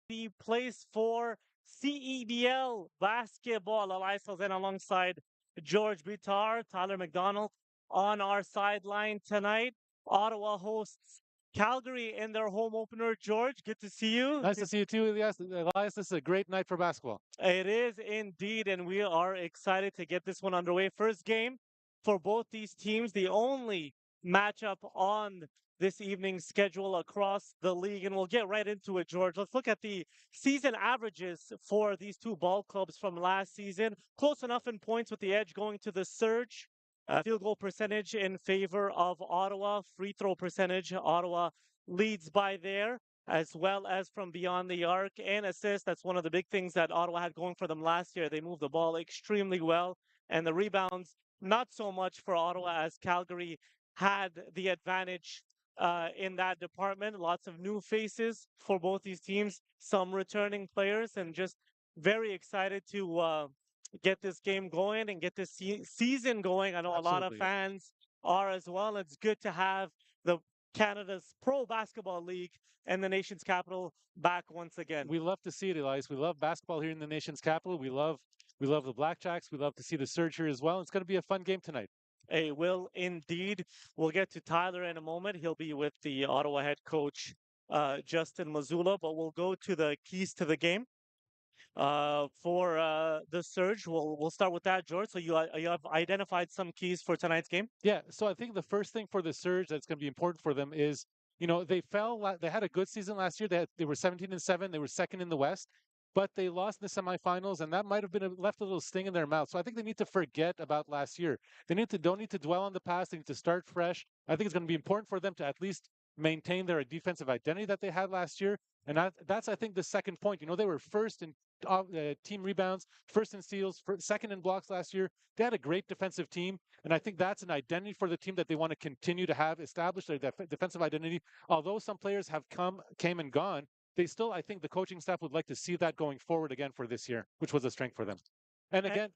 the place for CEBL basketball. Elias in alongside George Bitar, Tyler McDonald on our sideline tonight. Ottawa hosts Calgary in their home opener. George, good to see you. Nice to see you too, Elias. Elias, this is a great night for basketball. It is indeed, and we are excited to get this one underway. First game for both these teams, the only matchup on this evening's schedule across the league, and we'll get right into it, George. Let's look at the season averages for these two ball clubs from last season. Close enough in points with the edge going to the Surge. Field goal percentage in favor of Ottawa. Free throw percentage, Ottawa leads by there, as well as from beyond the arc and assist. That's one of the big things that Ottawa had going for them last year. They moved the ball extremely well, and the rebounds, not so much for Ottawa, as Calgary had the advantage in that department. Lots of new faces for both these teams, some returning players, and just very excited to get this game going and get this season going. I know a lot of Absolutely. fans are as well. It's good to have the Canada's Pro Basketball League and the nation's capital back once again. We love to see it, Elias. We love basketball here in the nation's capital. We love the BlackJacks. We love to see the Surge here as well. It's going to be a fun game tonight. It will indeed. We'll get to Tyler in a moment. He'll be with the Ottawa head coach, Justin Mazzulla, but we'll go to the keys to the game. For the Surge, we'll start with that, George. So you have identified some keys for tonight's game. Yeah. So I think the first thing for the Surge that's going to be important for them is, they fell. They had a good season last year. They were 17-7. They were second in the West, but they lost in the semifinals, and that might have been left a little sting in their mouth. So I think they need to forget about last year. They don't need to dwell on the past. They need to start fresh. I think it's going to be important for them to at least maintain their defensive identity that they had last year. And that's, I think, the second point. They were first in team rebounds, first in steals, second in blocks last year. They had a great defensive team, and I think that's an identity for the team that they want to continue to have, establish their defensive identity. Although some players have came and gone, they still, I think the coaching staff would like to see that going forward again for this year, which was a strength for them. And again,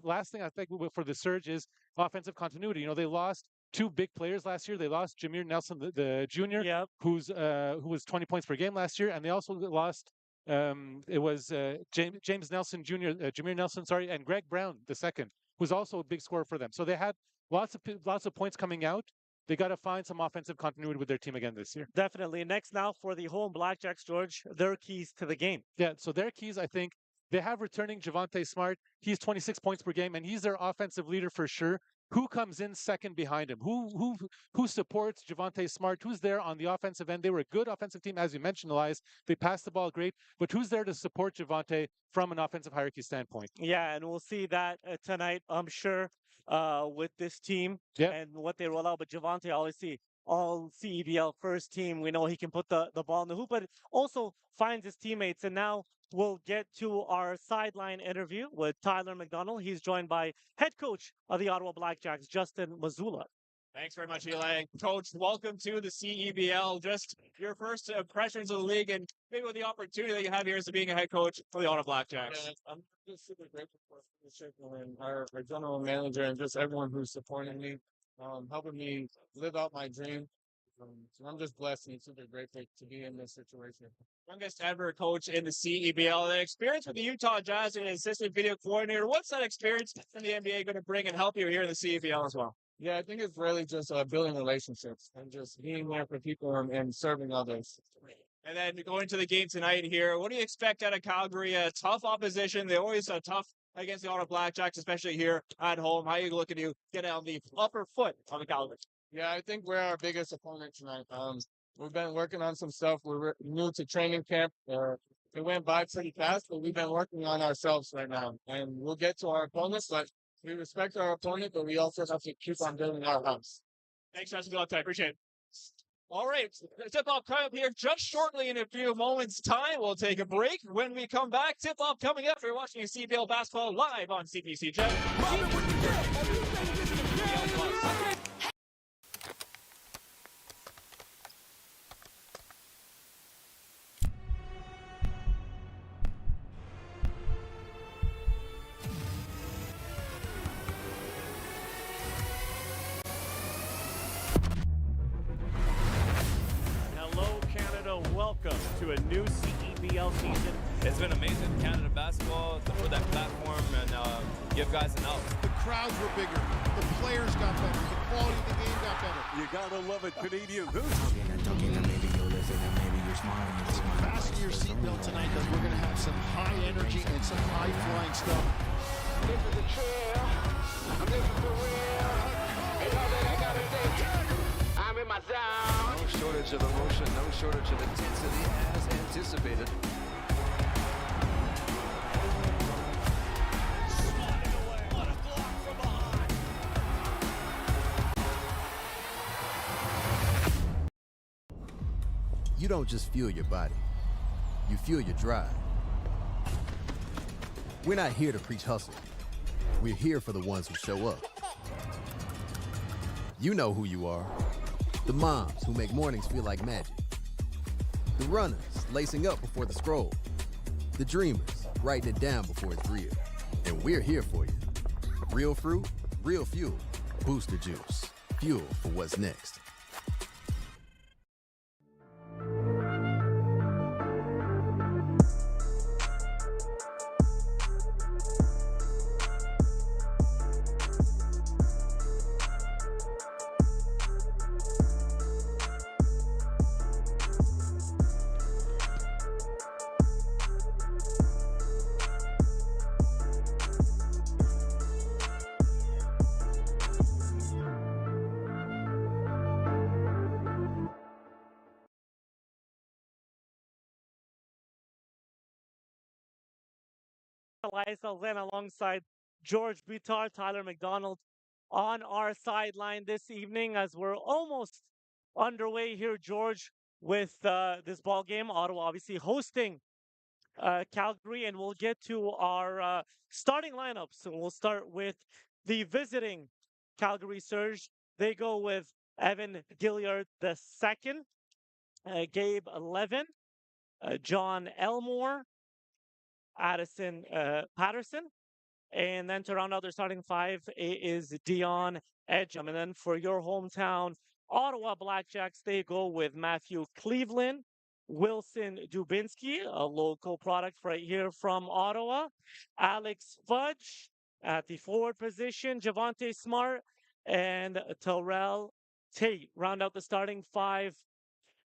last thing I think for the Surge is offensive continuity. They lost two big players last year. They lost Jameer Nelson, the junior, Yep. who was 20 points per game last year, and they also lost James Nelson Jr., Jameer Nelson, sorry, and Greg Brown the second, who's also a big scorer for them. So they had lots of points coming out. They got to find some offensive continuity with their team again this year. Definitely. Next now for the home BlackJacks, George, their keys to the game. Yeah, so their keys, I think, they have returning Javonte Smart. He's 26 points per game, and he's their offensive leader for sure. Who comes in second behind him? Who supports Javonte Smart? Who's there on the offensive end? They were a good offensive team, as you mentioned, Elias. They passed the ball great, but who's there to support Javonte from an offensive hierarchy standpoint? Yeah, and we'll see that tonight, I'm sure, with this team and what they roll out. But Javonte, obviously, all CEBL first team. We know he can put the ball in the hoop, but also finds his teammates. And now we'll get to our sideline interview with Tyler McDonald. He's joined by head coach of the Ottawa BlackJacks, Justin Mazzulla. Thanks very much, Eli. Coach, welcome to the CEBL. Just your first impressions of the league and maybe what the opportunity that you have here as being a head coach for the Ottawa BlackJacks. Yeah, I'm just super grateful for leadership and our general manager and just everyone who's supporting me, helping me live out my dream. So I'm just blessed and super grateful to be in this situation. Youngest ever coach in the CEBL. The experience with the Utah Jazz and assistant video coordinator. What's that experience in the NBA going to bring and help you here in the CEBL as well? Yeah, I think it's really just building relationships and just being there for people and serving others. And then going to the game tonight here, what do you expect out of Calgary? A tough opposition. They're always tough against the Ottawa BlackJacks, especially here at home. How are you looking to get on the upper foot on the Calgary? Yeah, I think we're our biggest opponent tonight. We've been working on some stuff. We're new to training camp. It went by pretty fast, but we've been working on ourselves right now. And we'll get to our opponents, but we respect our opponent, but we also have to keep on building our house. Thanks, Justin. Good luck tonight. Appreciate it. All right, tip-off coming up here just shortly in a few moments' time. We'll take a break. When we come back, tip-off coming up. You're watching CEBL basketball live on CPCJ. welcome to a new CEBL season. It's been amazing, Canada basketball, to put that platform and give guys an out. The crowds were bigger, the players got better, the quality of the game got better. You gotta love it, Canadian hoops. Fasten your seatbelt tonight because we're going to have some high energy and some high flying stuff. This is a trail, I'm living for real. It's all that I gotta say. I'm in my zone. No shortage of emotion, no shortage of intensity as anticipated. Sliding away. What a block from behind. You don't just fuel your body, you fuel your drive. We're not here to preach hustle. We're here for the ones who show up. You know who you are. The moms who make mornings feel like magic. The runners lacing up before the scroll. The dreamers writing it down before it's real. And we're here for you. Real fruit, real fuel. Booster Juice. Fuel for what's next. Elias Len alongside George Butard, Tyler McDonald on our sideline this evening as we're almost underway here, George, with this ball game. Ottawa obviously hosting Calgary, and we'll get to our starting lineups. So we'll start with the visiting Calgary Surge. They go with Evan Gilliard II, Gabe Levin, John Elmore, Addison Patterson. And then to round out their starting five is Dion Edgem. And then for your hometown Ottawa BlackJacks, they go with Matthew Cleveland, Wilson Dubinsky, a local product right here from Ottawa, Alex Fudge at the forward position, Javante Smart, and Terrell Tate. Round out the starting five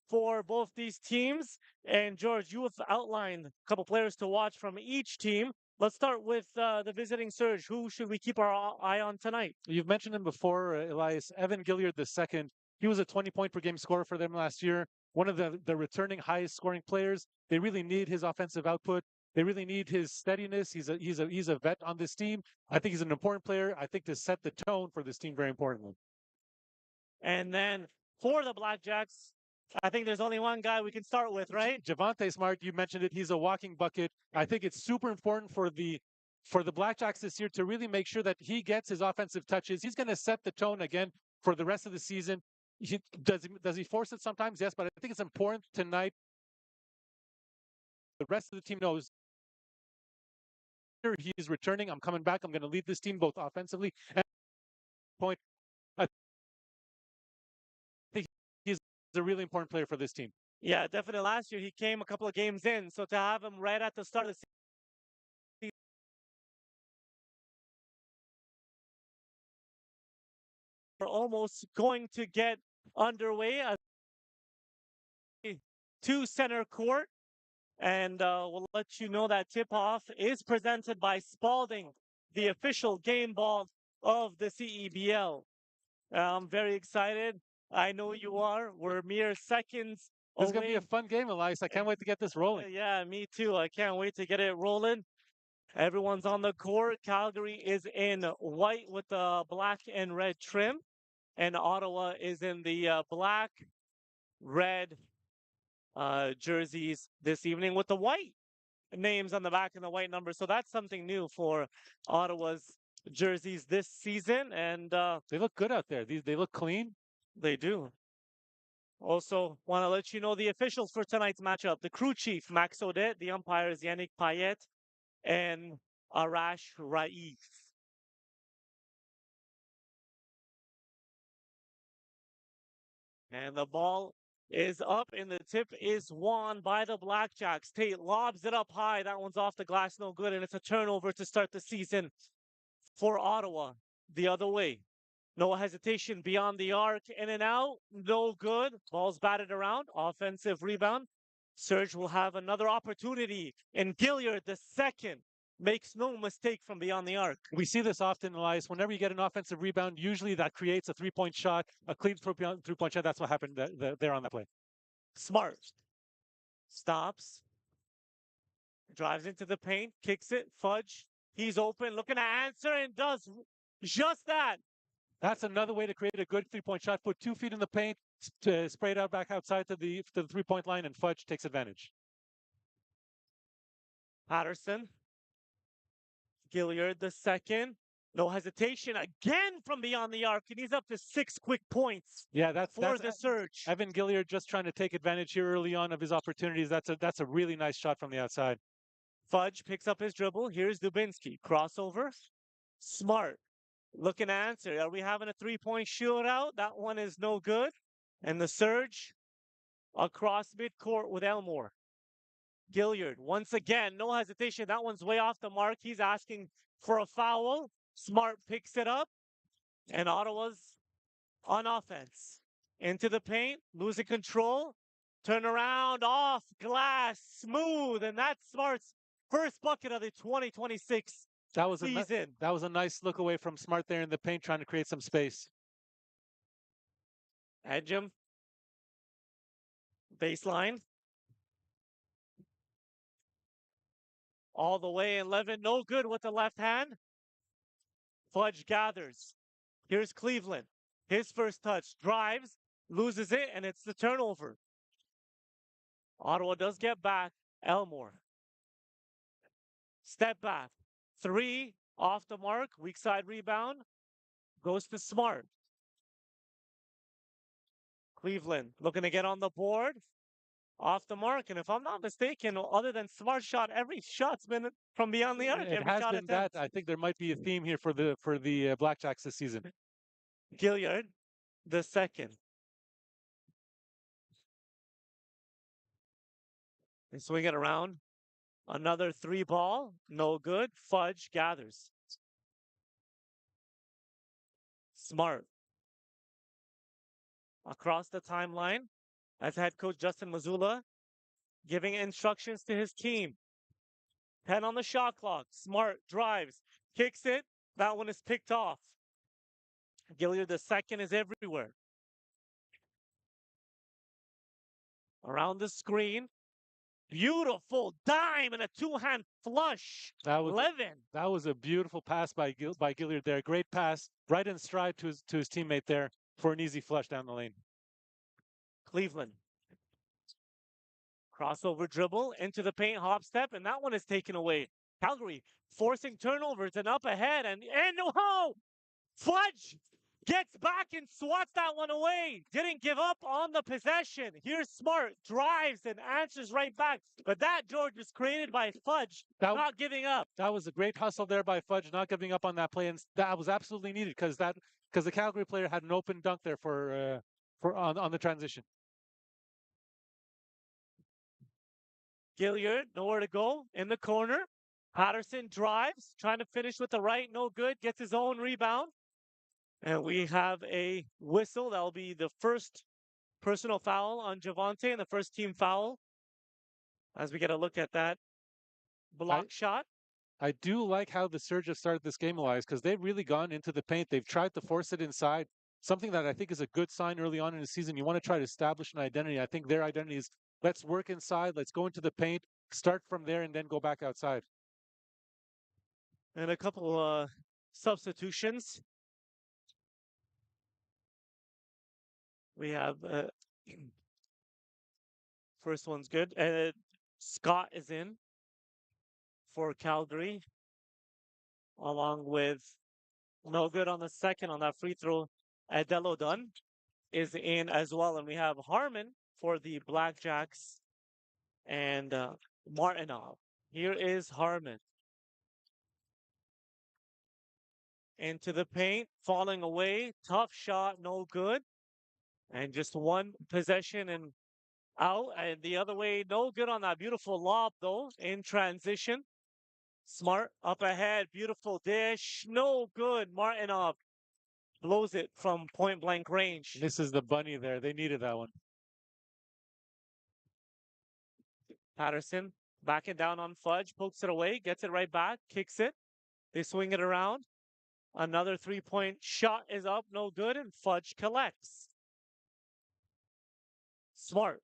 for both these teams. And George, you have outlined a couple players to watch from each team. Let's start with the visiting Surge. Who should we keep our eye on tonight? You've mentioned him before, Elias. Evan Gilliard II. He was a 20-point per game scorer for them last year. One of the returning highest scoring players. They really need his offensive output. They really need his steadiness. He's a vet on this team. I think he's an important player. I think to set the tone for this team very importantly. And then for the BlackJacks, I think there's only one guy we can start with, right? Javante Smart, you mentioned it. He's a walking bucket. I think it's super important for the BlackJacks this year to really make sure that he gets his offensive touches. He's going to set the tone again for the rest of the season. Does he force it sometimes? Yes, but I think it's important tonight. The rest of the team knows he's returning. I'm coming back. I'm going to lead this team both offensively and point. I think he's a really important player for this team. Yeah, definitely. Last year he came a couple of games in, so to have him right at the start of the season, we're almost going to get underway to center court, and we'll let you know that tip-off is presented by Spalding, the official game ball of the CEBL. I'm very excited. I know you are. We're mere seconds This is going to be a fun game, Elias. I can't wait to get this rolling. Yeah, me too. I can't wait to get it rolling. Everyone's on the court. Calgary is in white with the black and red trim, and Ottawa is in the black, red jerseys this evening with the white names on the back and the white numbers. So that's something new for Ottawa's jerseys this season, and they look good out there. They look clean. They do. Also, want to let you know the officials for tonight's matchup. The crew chief, Max Odette. The umpires, Yannick Payet and Arash Raif. And the ball is up, and the tip is won by the BlackJacks. Tate lobs it up high. That one's off the glass, no good, and it's a turnover to start the season for Ottawa. The other way. No hesitation beyond the arc, in and out, no good. Ball's batted around, offensive rebound. Surge will have another opportunity, and Gilliard, the second, makes no mistake from beyond the arc. We see this often, Elias. Whenever you get an offensive rebound, usually that creates a three-point shot, a clean three-point shot. That's what happened there on that play. Smart stops, drives into the paint, kicks it. Fudge, he's open, looking to answer, and does just that. That's another way to create a good three-point shot. Put 2 feet in the paint, spray it out back outside to the three-point line, and Fudge takes advantage. Patterson, Gilliard, the second. No hesitation again from beyond the arc, and he's up to 6 quick points. Yeah, that's the Surge. Evan Gilliard just trying to take advantage here early on of his opportunities. That's a really nice shot from the outside. Fudge picks up his dribble. Here's Dubinsky. Crossover. Smart. Looking to answer. Are we having a three-point shootout? That one is no good. And the Surge across midcourt with Elmore. Gilliard, once again, no hesitation. That one's way off the mark. He's asking for a foul. Smart picks it up. And Ottawa's on offense. Into the paint, losing control. Turn around, off glass, smooth. And that's Smart's first bucket of the 2026 season. That was a nice look away from Smart there in the paint, trying to create some space. Edge him. Baseline. All the way in Levin. No good with the left hand. Fudge gathers. Here's Cleveland. His first touch. Drives. Loses it. And it's the turnover. Ottawa does get back. Elmore. Step back. 3 off the mark. Weak side rebound. Goes to Smart. Cleveland looking to get on the board. Off the mark. And if I'm not mistaken, other than Smart shot, every shot's been from beyond the arc. It has been that. I think there might be a theme here for the BlackJacks this season. Gilliard, the second. They swing it around. Another 3 ball. No good. Fudge gathers. Smart. Across the timeline, as head coach Justin Mazzulla giving instructions to his team. 10 on the shot clock. Smart drives, kicks it. That one is picked off. Gilliard, the second, is everywhere. Around the screen. Beautiful dime and a 2-hand flush. Levin. That was a beautiful pass by Gilliard there. Great pass, right in stride to his teammate there for an easy flush down the lane. Cleveland. Crossover dribble into the paint, hop step, and that one is taken away. Calgary forcing turnovers and up ahead, and oh, Fudge gets back and swats that one away. Didn't give up on the possession. Here's Smart, drives and answers right back. But that, George, was created by Fudge, not giving up. That was a great hustle there by Fudge, not giving up on that play, and that was absolutely needed because the Calgary player had an open dunk there on the transition. Gilliard, nowhere to go in the corner. Patterson drives, trying to finish with the right, no good, gets his own rebound. And we have a whistle. That'll be the first personal foul on Javante and the first team foul. As we get a look at that block shot. I do like how the Surge have started this game, Elias, because they've really gone into the paint. They've tried to force it inside. Something that I think is a good sign early on in the season. You want to try to establish an identity. I think their identity is let's work inside, let's go into the paint, start from there, and then go back outside. And a couple substitutions. We have first one's good. Scott is in for Calgary, along with no good on the second on that free throw. Adelo Dunn is in as well, and we have Harmon for the BlackJacks and Martinov. Here is Harmon. Into the paint, falling away. Tough shot, no good. And just one possession and Out and the other way, no good on that beautiful lob though in transition. Smart up ahead, beautiful dish, no good. Martinov blows it from point blank range. This is the bunny there. They needed that one. Patterson backing down on Fudge, pokes it away, gets it right back, kicks it. They swing it around. Another 3-point shot is up, no good, and Fudge collects. Smart.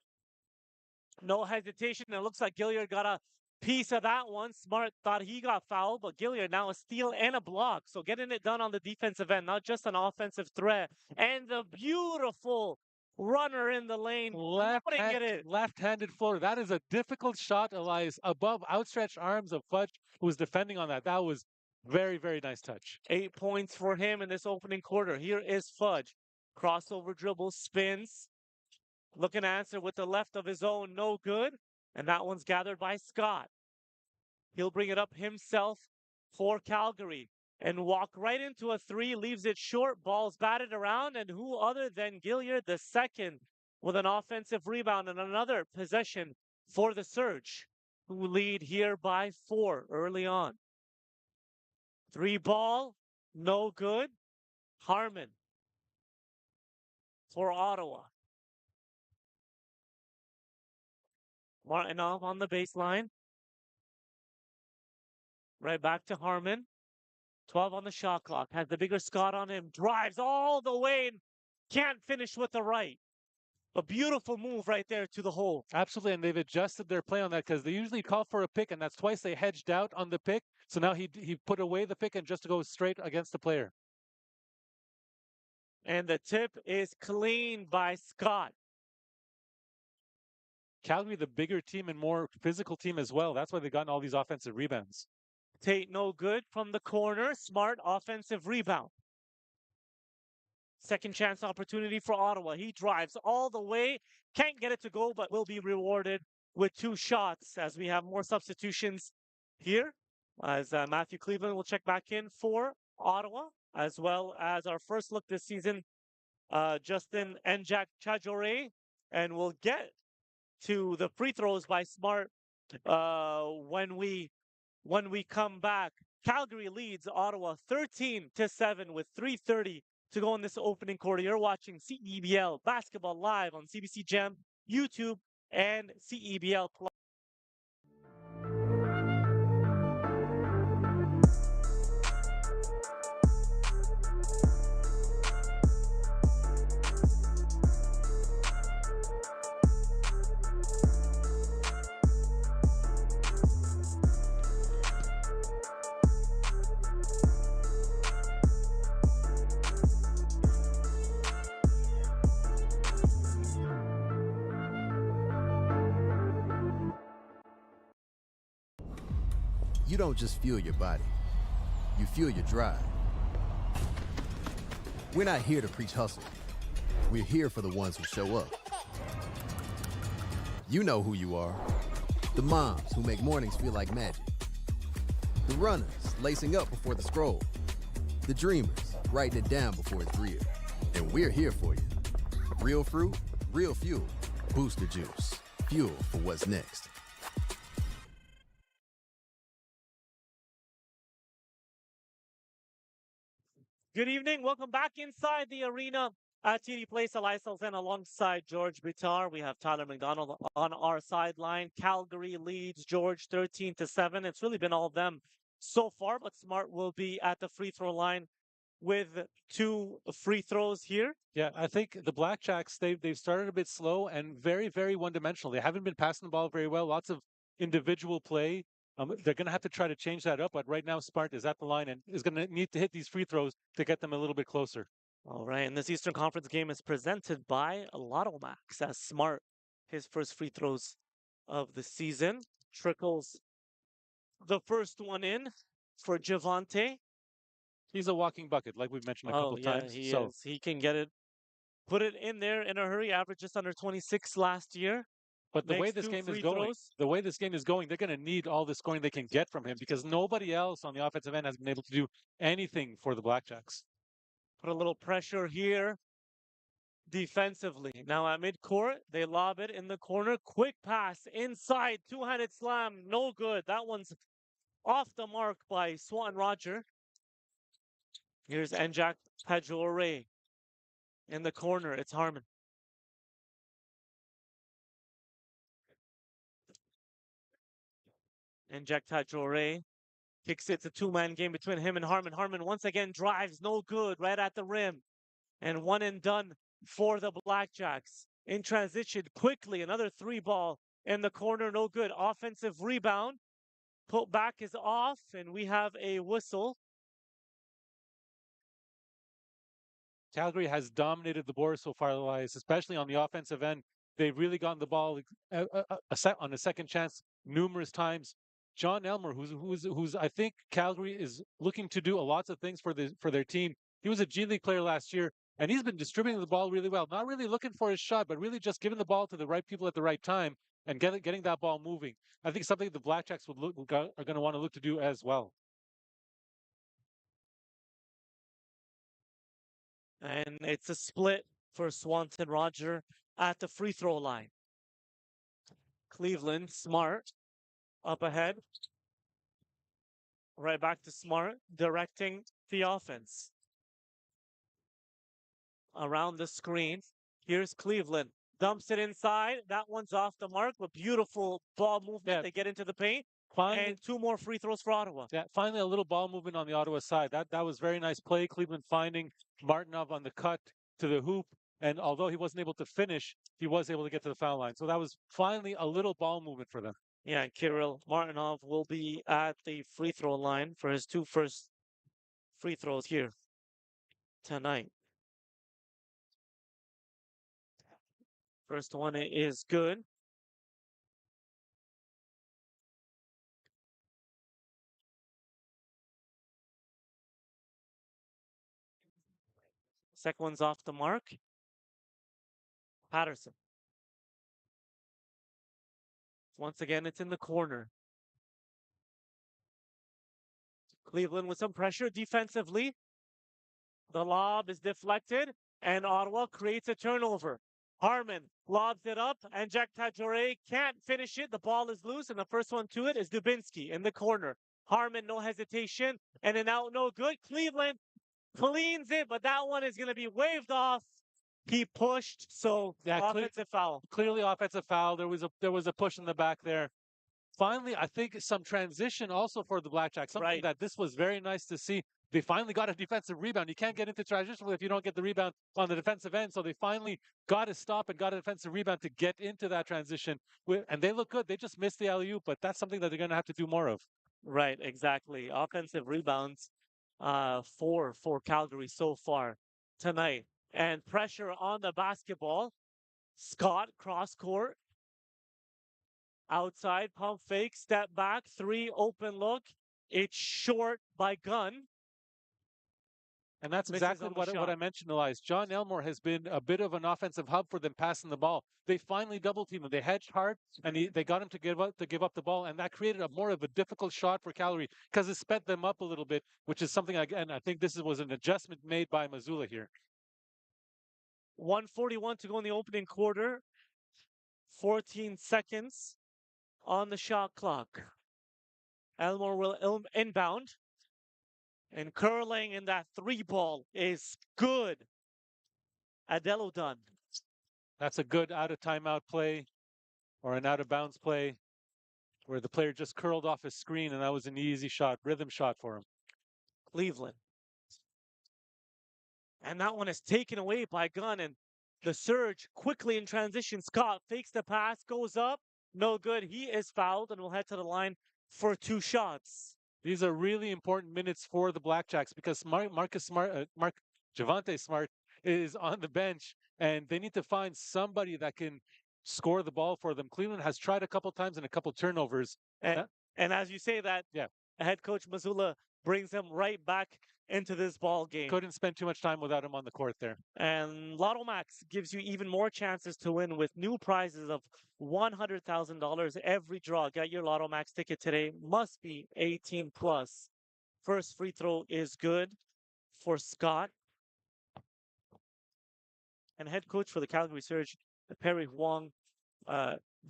No hesitation. It looks like Gilliard got a piece of that one. Smart thought he got fouled, but Gilliard now a steal and a block. So getting it done on the defensive end, not just an offensive threat. And the beautiful runner in the lane. Left-handed floater. That is a difficult shot, Elias. Above outstretched arms of Fudge, who was defending on that. That was very, very nice touch. 8 points for him in this opening quarter. Here is Fudge. Crossover dribble, spins. Looking to answer with the left of his own, no good. And that one's gathered by Scott. He'll bring it up himself for Calgary and walk right into a three, leaves it short, ball's batted around, and who other than Gilliard the second with an offensive rebound and another possession for the Surge, who lead here by 4 early on. 3 ball, no good. Harmon for Ottawa. Martinov on the baseline. Right back to Harmon. 12 on the shot clock. Has the bigger Scott on him. Drives all the way and can't finish with the right. A beautiful move right there to the hole. Absolutely, and they've adjusted their play on that because they usually call for a pick, and that's twice they hedged out on the pick. So now he put away the pick and just to go straight against the player. And the tip is clean by Scott. Calgary, the bigger team and more physical team as well. That's why they've gotten all these offensive rebounds. Tate no good from the corner. Smart offensive rebound. Second chance opportunity for Ottawa. He drives all the way. Can't get it to go, but will be rewarded with 2 shots as we have more substitutions here. As Matthew Cleveland will check back in for Ottawa, as well as our first look this season, Justin and Jack Chajore. And we'll get to the free throws by Smart when we come back. Calgary leads Ottawa 13-7 with 3:30 to go in this opening quarter. You're watching CEBL Basketball live on CBC Gem, YouTube, and CEBL Plus. You don't just fuel your body, you fuel your drive. We're not here to preach hustle. We're here for the ones who show up. You know who you are. The moms who make mornings feel like magic. The runners lacing up before the scroll. The dreamers writing it down before it's real. And we're here for you. Real fruit, real fuel. Booster Juice. Fuel for what's next. Good evening. Welcome back inside the arena at TD Place. Elias Salzan alongside George Bitar. We have Tyler McDonald on our sideline. Calgary leads George 13-7. It's really been all of them so far, but Smart will be at the free throw line with 2 free throws here. Yeah, I think the BlackJacks, they've started a bit slow and very, very one-dimensional. They haven't been passing the ball very well. Lots of individual play. They're going to have to try to change that up, but right now Smart is at the line and is going to need to hit these free throws to get them a little bit closer. All right, and this Eastern Conference game is presented by Lotto Max as Smart, his first free throws of the season, trickles the first one in for Javante. He's a walking bucket, like we've mentioned a couple times. He is. He can get it, put it in there in a hurry, averaged just under 26 last year. But the way this game is going, they're going to need all the scoring they can get from him because nobody else on the offensive end has been able to do anything for the BlackJacks. Put a little pressure here defensively. Now at midcourt, they lob it in the corner. Quick pass inside, two-handed slam, no good. That one's off the mark by Swan Roger. Here's Enjak Pajore in the corner. It's Harmon. Enjak Pajore kicks it. It's a two-man game between him and Harmon. Harmon once again drives, no good, right at the rim. And one and done for the Blackjacks. In transition, quickly, another three ball in the corner, no good. Offensive rebound. Put back is off, and we have a whistle. Calgary has dominated the board so far, Elias, especially on the offensive end. They've really gotten the ball on a second chance numerous times. John Elmer, who's I think Calgary is looking to do lots of things for their team. He was a G League player last year, and he's been distributing the ball really well. Not really looking for his shot, but really just giving the ball to the right people at the right time and getting that ball moving. I think something the Blackjacks are going to want to look to do as well. And it's a split for Swanton Roger at the free throw line. Cleveland, Smart, up ahead. Right back to Smart, directing the offense. Around the screen, here's Cleveland. Dumps it inside. That one's off the mark, but beautiful ball movement. Yeah. They get into the paint. Finally, and two more free throws for Ottawa. Yeah, finally a little ball movement on the Ottawa side. That was very nice play. Cleveland finding Martinov on the cut to the hoop. And although he wasn't able to finish, he was able to get to the foul line. So that was finally a little ball movement for them. Yeah, and Kirill Martinov will be at the free throw line for his two first free throws here tonight. First one is good. Second one's off the mark. Patterson. Once again, it's in the corner. Cleveland with some pressure defensively. The lob is deflected, and Ottawa creates a turnover. Harmon lobs it up, and Jack Tajore can't finish it. The ball is loose, and the first one to it is Dubinsky in the corner. Harmon, no hesitation, and an out, no good. Cleveland cleans it, but that one is going to be waved off. He pushed, so offensive foul. Clearly offensive foul. There was a push in the back there. Finally, I think some transition also for the Blackjacks. Something that this was very nice to see. They finally got a defensive rebound. You can't get into transition if you don't get the rebound on the defensive end. So they finally got a stop and got a defensive rebound to get into that transition. And they look good. They just missed the alley-oop, but that's something that they're going to have to do more of. Right, exactly. Offensive rebounds for Calgary so far tonight. And pressure on the basketball. Scott, cross court. Outside, pump fake, step back, three, open look. It's short by Gunn. And that's exactly what I mentioned, Elias. John Elmore has been a bit of an offensive hub for them passing the ball. They finally double-teamed him. They hedged hard, and they got him to give up the ball, and that created more of a difficult shot for Calgary because it sped them up a little bit, which is something, again, I think this was an adjustment made by Missoula here. 1:41 to go in the opening quarter. 14 seconds on the shot clock. Elmore will inbound. And curling in that three ball is good. Adelo done. That's a good out of timeout play or an out of bounds play where the player just curled off his screen, and that was an easy shot, rhythm shot for him. Cleveland. And that one is taken away by Gunn, and the surge quickly in transition. Scott fakes the pass, goes up, no good. He is fouled, and will head to the line for two shots. These are really important minutes for the Blackjacks because Javante Smart is on the bench, and they need to find somebody that can score the ball for them. Cleveland has tried a couple times and a couple turnovers. And as you say that, head coach Missoula brings him right back into this ball game. Couldn't spend too much time without him on the court there. And Lotto Max gives you even more chances to win with new prizes of $100,000 every draw. Get your Lotto Max ticket today. Must be 18 plus. First free throw is good for Scott. and head coach for the Calgary Surge, Perry Huang,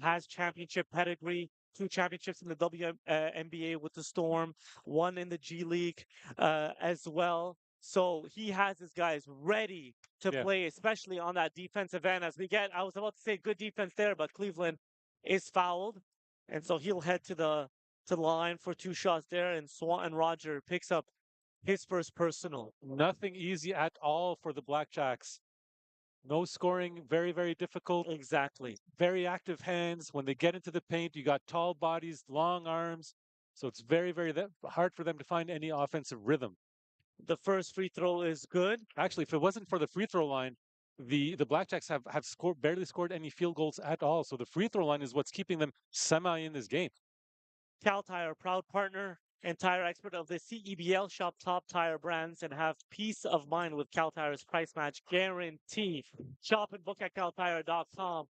has championship pedigree, 2 championships in the WNBA with the Storm, 1 in the G League as well. So he has his guys ready to play, especially on that defensive end. As we get, I was about to say good defense there, but Cleveland is fouled, and so he'll head to the line for 2 shots there, and Swanton Roger picks up his first personal. Nothing easy at all for the Blackjacks. No scoring, very, very difficult. Exactly. Very active hands. When they get into the paint, you got tall bodies, long arms. So it's very, very hard for them to find any offensive rhythm. The first free throw is good. Actually, if it wasn't for the free throw line, the Blackjacks have barely scored any field goals at all. So the free throw line is what's keeping them semi in this game. Cal Tire, proud partner and tire expert of the CEBL. Shop top tire brands and have peace of mind with Cal Tire's price match guarantee. Shop and book at caltire.com.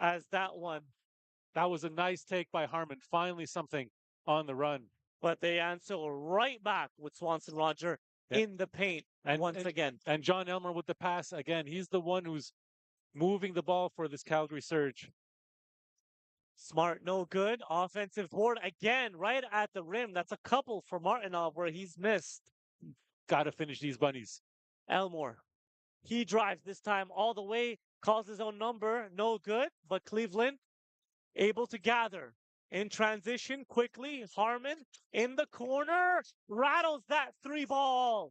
As that was a nice take by Harmon. Finally something on the run. But they answer right back with Swanson Roger in the paint once again. And John Elmer with the pass again. He's the one who's moving the ball for this Calgary Surge. Smart, no good. Offensive board again, right at the rim. That's a couple for Martinov where he's missed. Got to finish these bunnies. Elmore, he drives this time all the way, calls his own number, no good. But Cleveland able to gather in transition quickly. Harmon in the corner, rattles that 3 ball.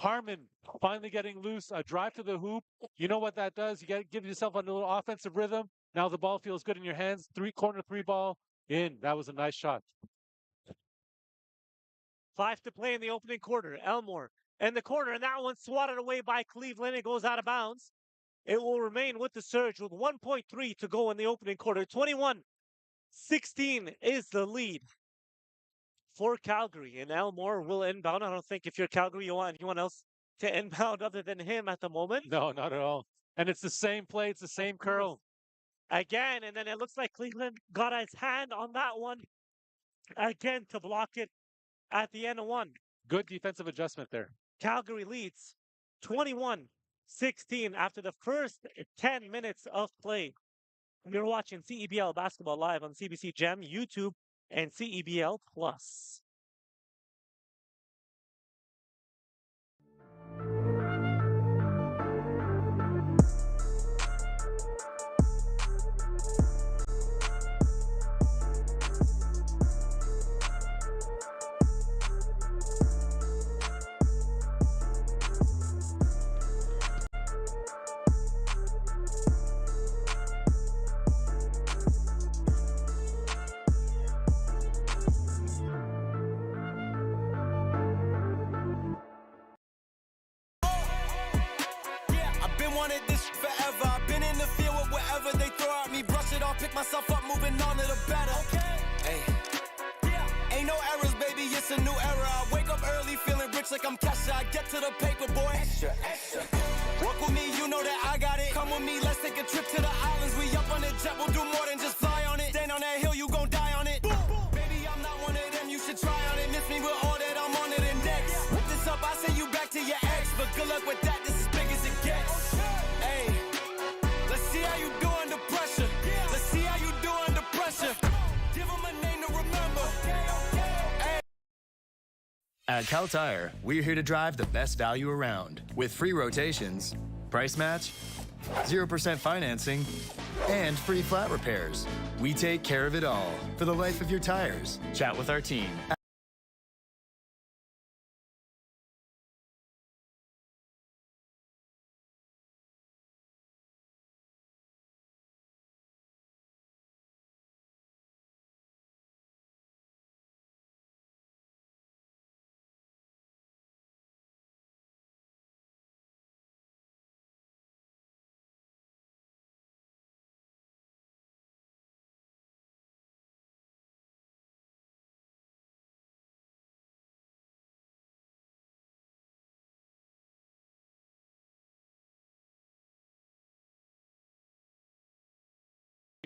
Harmon finally getting loose, a drive to the hoop. You know what that does? You got to give yourself a little offensive rhythm. Now the ball feels good in your hands. 3-corner 3 ball in. That was a nice shot. 5 to play in the opening quarter. Elmore in the corner, and that one swatted away by Cleveland. It goes out of bounds. It will remain with the Surge with 1.3 to go in the opening quarter. 21-16 is the lead for Calgary, and Elmore will inbound. I don't think if you're Calgary, you want anyone else to inbound other than him at the moment. No, not at all. And it's the same play. It's the same curl. Again, and then it looks like Cleveland got his hand on that one again to block it at the end of 1. Good defensive adjustment there. Calgary leads 21-16 after the first 10 minutes of play. You're watching CEBL Basketball live on CBC Gem, YouTube, and CEBL Plus. Wanted this forever. I've been in the field with whatever they throw at me. Brush it off, pick myself up, moving on to the better. Hey. Ain't no errors, baby, it's a new era. I wake up early, feeling rich like I'm Kesha. I get to the paper, boy. Extra, extra. Work with me, you know that I got it. Come with me, let's take a trip to the islands. We up on the jet, we'll do more than just fly on it. Stand on that hill, you gon' die on it. Boom. Baby, I'm not one of them, you should try on it. Miss me with all that, I'm on it and next. Whip this up, I send you back to your ex. But good luck with that, this is big as it gets. Hey, let's see how you do under pressure. Let's see how you do under pressure. Give them a name to remember. Hey. At Cal Tire, we're here to drive the best value around with free rotations, price match, 0% financing, and free flat repairs. We take care of it all for the life of your tires. Chat with our team.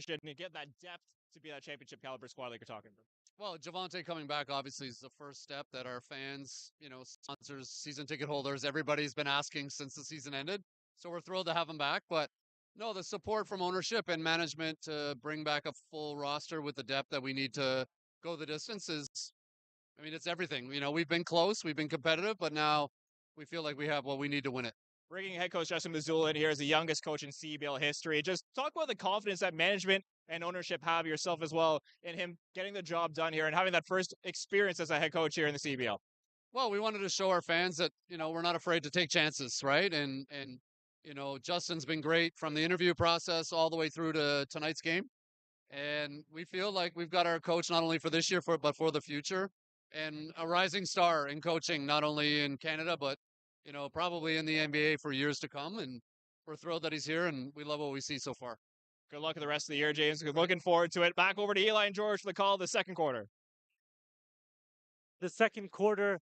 And get that depth to be that championship caliber squad like you're talking about. Well, Javante coming back obviously is the first step that our fans, sponsors, season ticket holders, everybody's been asking since the season ended. So we're thrilled to have him back. But no, the support from ownership and management to bring back a full roster with the depth that we need to go the distance is, I mean, it's everything. You know, we've been close, we've been competitive, but now we feel like we have what we need to win it. Bringing head coach Justin Mazzulla in here as the youngest coach in CEBL history. Just talk about the confidence that management and ownership have, yourself as well, in him getting the job done here and having that first experience as a head coach here in the CEBL. Well, we wanted to show our fans that, you know, we're not afraid to take chances, right? And you know, Justin's been great from the interview process all the way through to tonight's game. And we feel like we've got our coach not only for this year, but for the future, and a rising star in coaching, not only in Canada, but, you know, probably in the NBA for years to come. And we're thrilled that he's here, and we love what we see so far. Good luck with the rest of the year, James. Looking forward to it. Back over to Eli and George for the call of the second quarter. The second quarter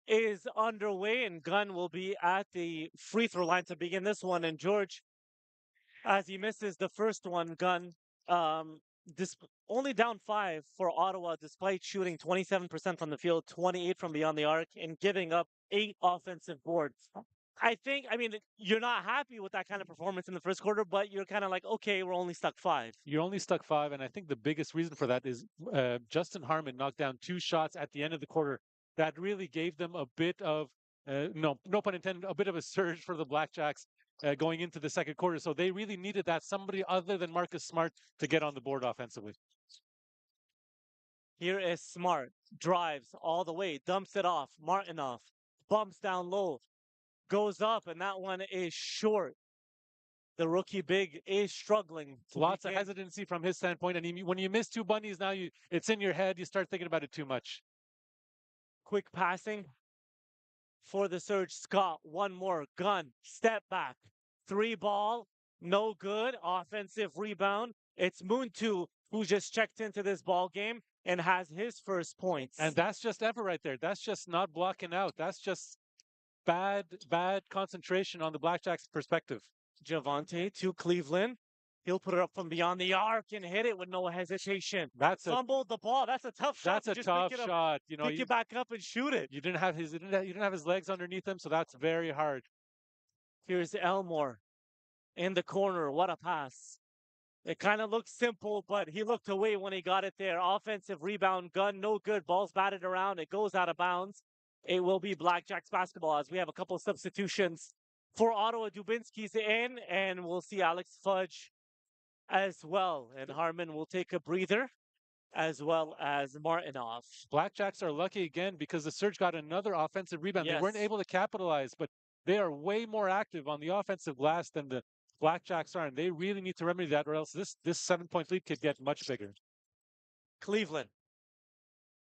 is underway, and Gunn will be at the free throw line to begin this one. And George, as he misses the first one, Gunn, only down 5 for Ottawa, despite shooting 27% from the field, 28 from beyond the arc, and giving up 8 offensive boards. I mean, you're not happy with that kind of performance in the first quarter, but you're kind of like, okay, we're only stuck 5. You're only stuck 5, and I think the biggest reason for that is Justin Harmon knocked down 2 shots at the end of the quarter that really gave them a bit of, no pun intended, a bit of a surge for the BlackJacks going into the second quarter. So they really needed that, somebody other than Marcus Smart, to get on the board offensively. Here is Smart, drives all the way, dumps it off, Martinoff, bumps down low, goes up, and that one is short. The rookie big is struggling. Lots of hesitancy from his standpoint, and when you miss 2 bunnies, now it's in your head, you start thinking about it too much. Quick passing for the surge. Scott, one more. Gunn, step back. 3 ball, no good. Offensive rebound. It's Muntu who just checked into this ball game and has his first points. And that's just effort right there. That's just not blocking out. That's just bad concentration on the BlackJacks' perspective. Javante to Cleveland. He'll put it up from beyond the arc and hit it with no hesitation. Fumbled the ball. That's a tough shot. That's a tough shot. You know, pick it back up and shoot it. You didn't have his legs underneath him, so that's very hard. Here's Elmore in the corner. What a pass. It kind of looks simple, but he looked away when he got it there. Offensive rebound. Gun, no good. Ball's batted around. It goes out of bounds. It will be BlackJacks basketball as we have a couple of substitutions for Ottawa. Dubinsky's in, and we'll see Alex Fudge as well. And Harmon will take a breather, as well as Martinoff. BlackJacks are lucky again because the Surge got another offensive rebound. Yes. They weren't able to capitalize, but they are way more active on the offensive glass than the BlackJacks are, and they really need to remedy that, or else this 7-point lead could get much bigger. Cleveland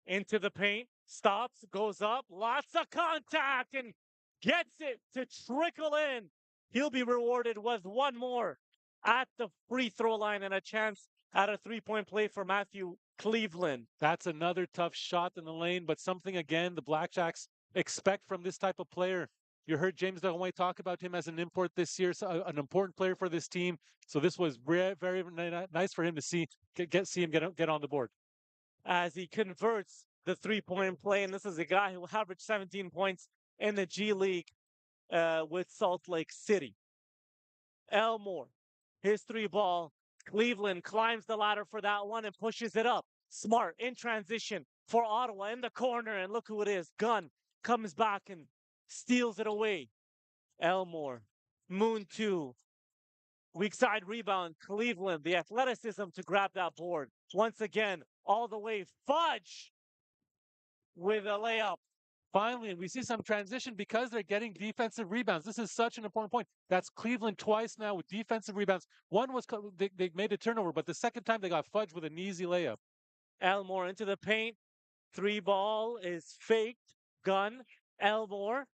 into the paint, stops, goes up, lots of contact, and gets it to trickle in. He'll be rewarded with one more at the free throw line and a chance at a 3-point play for Matthew Cleveland. That's another tough shot in the lane, but something, again, the BlackJacks expect from this type of player. You heard James Dahomey talk about him as an import this year, so an important player for this team. So this was very, very nice for him to see him get on the board. As he converts the 3-point play, and this is a guy who averaged 17 points in the G League with Salt Lake City. Elmore, his 3-ball. Cleveland climbs the ladder for that one and pushes it up. Smart in transition for Ottawa in the corner, and look who it is. Gunn comes back and steals it away. Elmore, Moon 2. Weak side rebound. Cleveland, the athleticism to grab that board. Once again, all the way. Fudge with a layup. Finally, and we see some transition because they're getting defensive rebounds. This is such an important point. That's Cleveland twice now with defensive rebounds. One was they made a turnover, but the second time they got Fudge with an easy layup. Elmore into the paint. 3-ball is faked. Gunn, Elmore,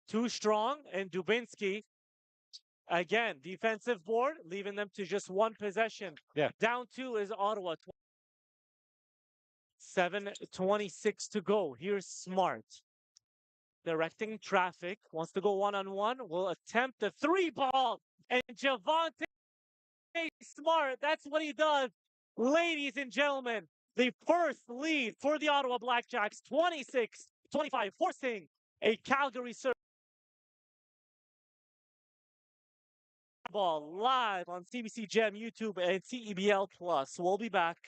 too strong, and Dubinsky. Again, defensive board, leaving them to just one possession. Yeah. Down 2 is Ottawa. 7:26 to go. Here's Smart. Directing traffic. Wants to go one-on-one. Will attempt the 3-ball. And Javante Smart, that's what he does. Ladies and gentlemen, the first lead for the Ottawa BlackJacks. 26-25, forcing a Calgary surge. Ball live on CBC Gem, YouTube, and CEBL Plus. We'll be back.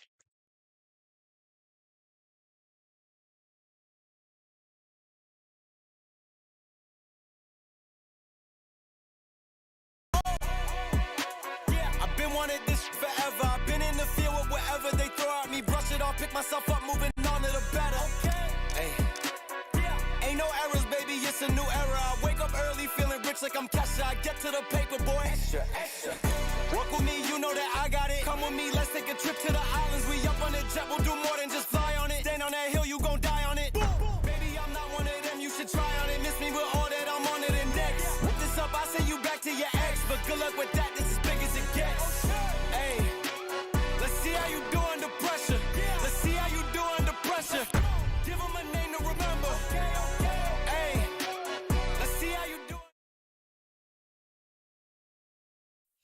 Yeah, I've been wanting this forever. I've been in the field with whatever they throw at me. Brush it off, pick myself up, moving on to the better. Hey. Ain't no errors, baby, it's a new era. I wake up early, feeling rich like I'm Kesha. I get to the paper, boy. Extra, extra. Walk with me, you know that I got it. Come with me, let's take a trip to the islands. We up on the jet, we'll do more than just fly on it. Stand on that hill, you gon' die on it. Baby, I'm not one of them, you should try on it. Miss me with all that, I'm on to the next. Whip this up, I send you back to your ex. But good luck with that, this is big as it gets. Hey, let's see how you do under pressure. Let's see how you do under pressure. Give them a name to remember. Hey, let's see how you do.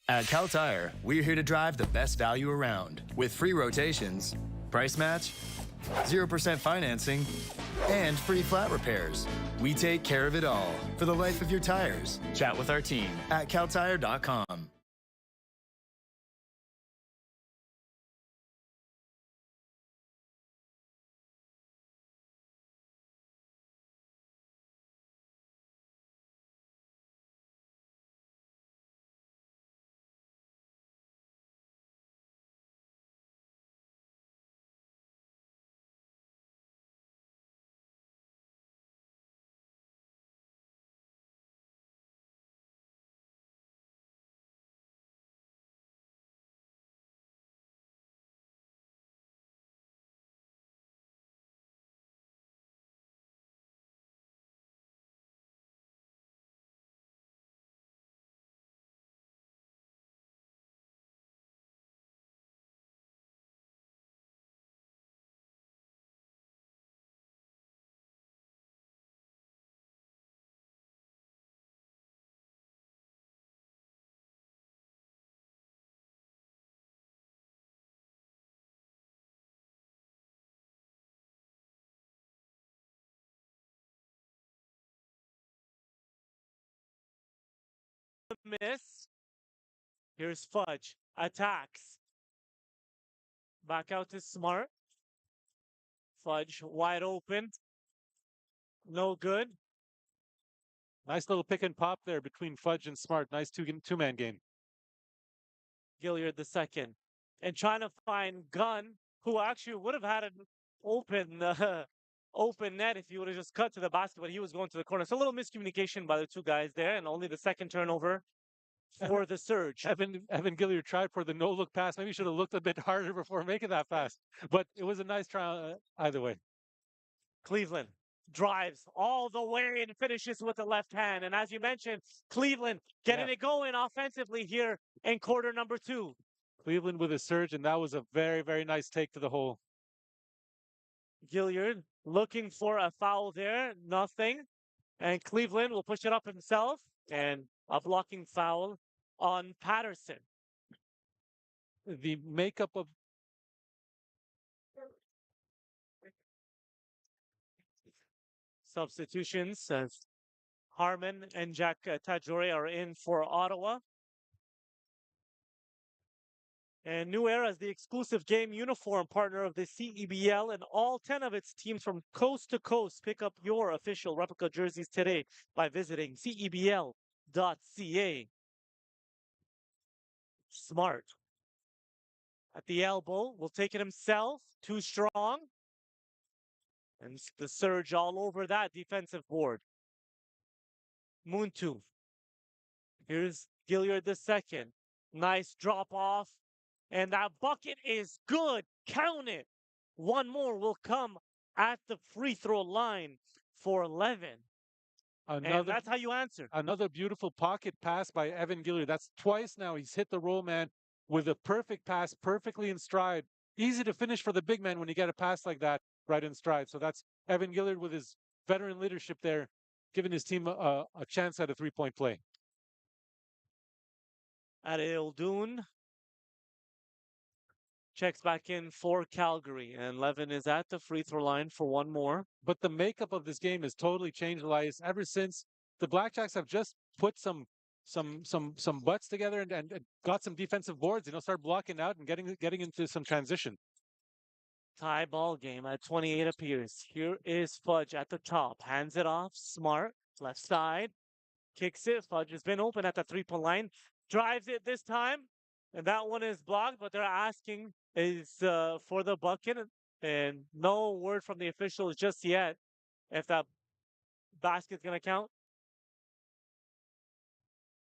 At Cal Tire, we're here to drive the best value around with free rotations, price match, 0% financing, and free flat repairs. We take care of it all for the life of your tires. Chat with our team at caltire.com. Miss. Here's Fudge. Attacks. Back out to Smart. Fudge wide open. No good. Nice little pick and pop there between Fudge and Smart. Nice two-man game. Gilliard the second. And trying to find Gunn, who actually would have had an open open net if he would have just cut to the basket, but he was going to the corner. So a little miscommunication by the two guys there, and only the second turnover for the Surge. Evan Gilliard tried for the no-look pass. Maybe he should have looked a bit harder before making that pass. But it was a nice try either way. Cleveland drives all the way and finishes with the left hand. And as you mentioned, Cleveland getting it going offensively here in quarter number 2. Cleveland with a surge, and that was a very, very nice take to the hole. Gilliard looking for a foul there. Nothing. And Cleveland will push it up himself. And a blocking foul on Patterson. The makeup of substitutions as Harmon and Jack Tajore are in for Ottawa. And New Era is the exclusive game uniform partner of the CEBL, and all 10 of its teams from coast to coast. Pick up your official replica jerseys today by visiting cebl.ca. Smart. At the elbow, will take it himself. Too strong. And the Surge all over that defensive board. Muntu. Here's Gilliard the second. Nice drop off. And that bucket is good. Count it. One more will come at the free throw line for 11. And that's how you answer. Another beautiful pocket pass by Evan Gilliard. That's twice now he's hit the roll man with a perfect pass, perfectly in stride. Easy to finish for the big man when you get a pass like that right in stride. So that's Evan Gilliard with his veteran leadership there, giving his team a chance at a three-point play. Adil checks back in for Calgary, and Levin is at the free throw line for one more. But the makeup of this game has totally changed, Elias, ever since the BlackJacks have just put some some butts together and got some defensive boards. Start blocking out and getting into some transition. Tie ball game at 28 appears. Here is Fudge at the top. Hands it off. Smart. Left side. Kicks it. Fudge has been open at the 3-point line. Drives it this time. And that one is blocked, but they're asking is for the bucket. And no word from the officials just yet if that basket's going to count.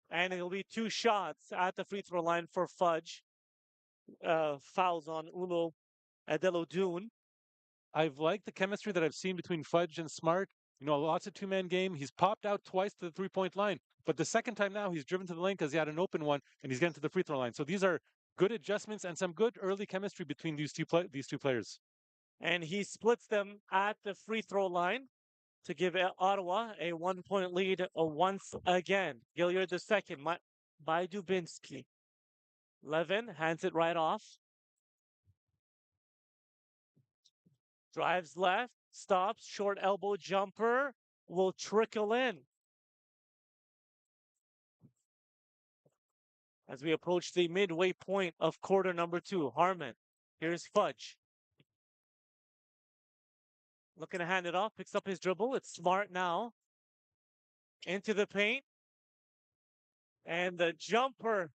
And it'll be 2 shots at the free throw line for Fudge. Fouls on Uno Adelodune. I've liked the chemistry that I've seen between Fudge and Smart. Lots of two-man game. He's popped out twice to the 3-point line, but the second time now he's driven to the lane because he had an open one and he's getting to the free throw line. So these are good adjustments and some good early chemistry between these two players. And he splits them at the free throw line to give Ottawa a 1-point lead once again. Gilliard the second by Dubinsky. Levin hands it right off. Drives left, stops, short elbow jumper will trickle in. As we approach the midway point of quarter number 2, Harmon. Here's Fudge. Looking to hand it off, picks up his dribble. It's Smart now. Into the paint. And the jumper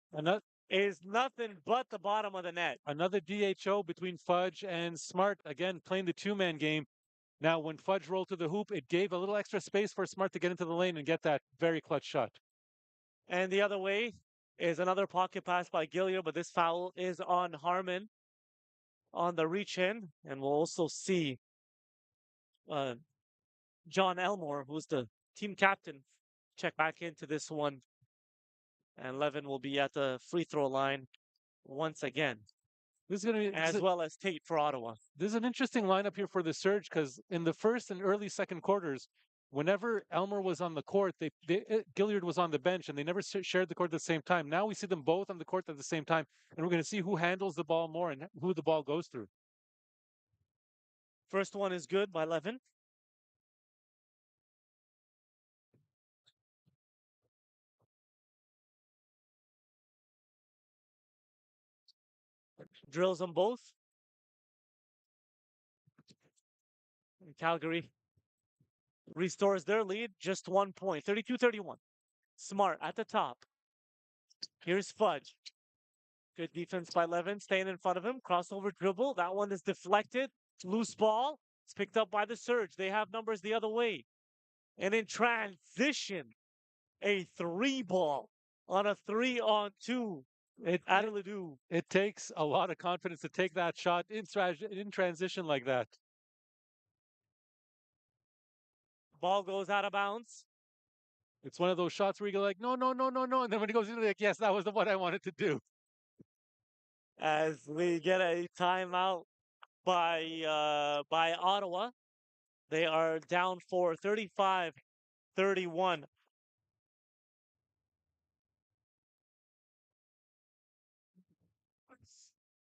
is nothing but the bottom of the net. Another DHO between Fudge and Smart, again, playing the two-man game. Now, when Fudge rolled to the hoop, it gave a little extra space for Smart to get into the lane and get that very clutch shot. And the other way is another pocket pass by Gilliard, but this foul is on Harmon on the reach in. And we'll also see John Elmore, who's the team captain, check back into this one. And Levin will be at the free throw line once again. This is going to be as well as Tate for Ottawa. This is an interesting lineup here for the Surge because in the first and early second quarters, whenever Elmer was on the court, Gilliard was on the bench, and they never shared the court at the same time. Now we see them both on the court at the same time, and we're going to see who handles the ball more and who the ball goes through. First one is good by Levin. Drills them both. And Calgary restores their lead, just 1 point, 32-31. Smart at the top. Here's Fudge. Good defense by Levin, staying in front of him. Crossover dribble. That one is deflected. Loose ball. It's picked up by the Surge. They have numbers the other way. And in transition, a 3-ball on a 3-on-2. It takes a lot of confidence to take that shot in transition like that. Ball goes out of bounds. It's one of those shots where you go like, no. And then when it goes in, like, yes, that was the one I wanted to do. As we get a timeout by Ottawa. They are down for 35-31.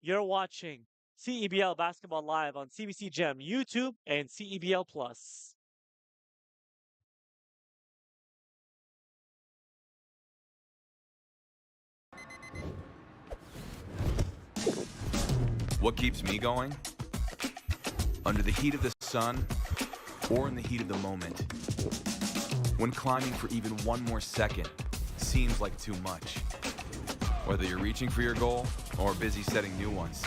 You're watching CEBL Basketball Live on CBC Gem, YouTube, and CEBL Plus. What keeps me going? Under the heat of the sun or in the heat of the moment. When climbing for even one more second seems like too much. Whether you're reaching for your goal or busy setting new ones,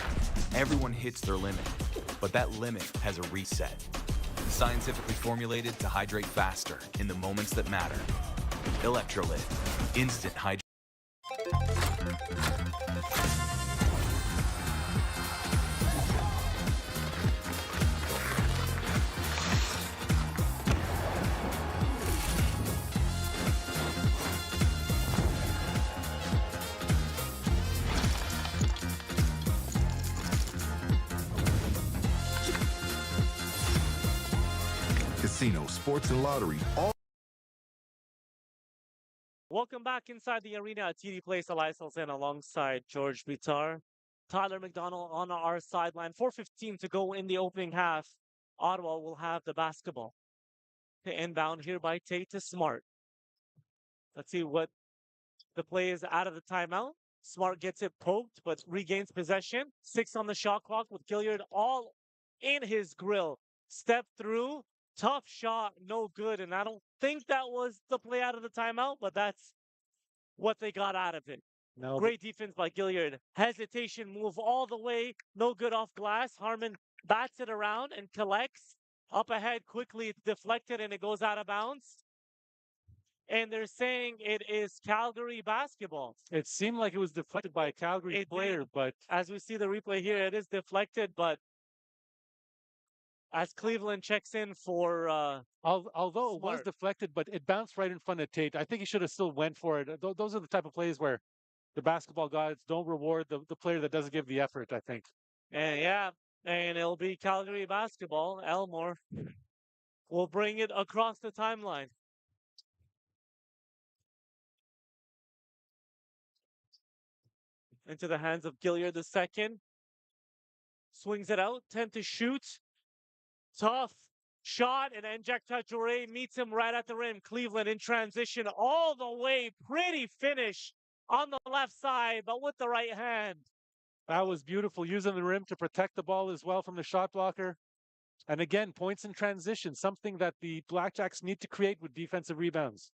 everyone hits their limit, but that limit has a reset. Scientifically formulated to hydrate faster in the moments that matter. Electrolyte, instant hydration. Casino, sports, and lottery. Welcome back inside the arena at TD Place. Elias Alcin alongside George Bitar. Tyler McDonald on our sideline. 4:15 to go in the opening half. Ottawa will have the basketball. To inbound here by Tate to Smart. Let's see what The play is out of the timeout. Smart gets it poked, but regains possession. 6 on the shot clock with Gilliard all in his grill. Step through, tough shot, no good. And I don't think that was the play out of the timeout, but that's what they got out of it. No, Great defense by Gilliard. Hesitation move all the way, no good off glass. Harmon bats it around and collects. Up ahead quickly, it's deflected and it goes out of bounds. And they're saying it is Calgary basketball. it seemed like it was deflected by a Calgary It player, did. but As we see the replay here, it is deflected, but as Cleveland checks in for although it was Smart. deflected, but it bounced right in front of Tate. I think he should have still went for it. Those are the type of plays where the basketball gods don't reward the player that doesn't give the effort, I think. And yeah, and it'll be Calgary basketball. Elmore will bring it across the timeline. Into the hands of Gilliard the second. Swings it out, 10 to shoot. Tough shot, and Njak Tajore meets him right at the rim. Cleveland in transition all the way. Pretty finish on the left side, but with the right hand. That was beautiful, using the rim to protect the ball as well from the shot blocker. And again, points in transition, something that the Blackjacks need to create with defensive rebounds.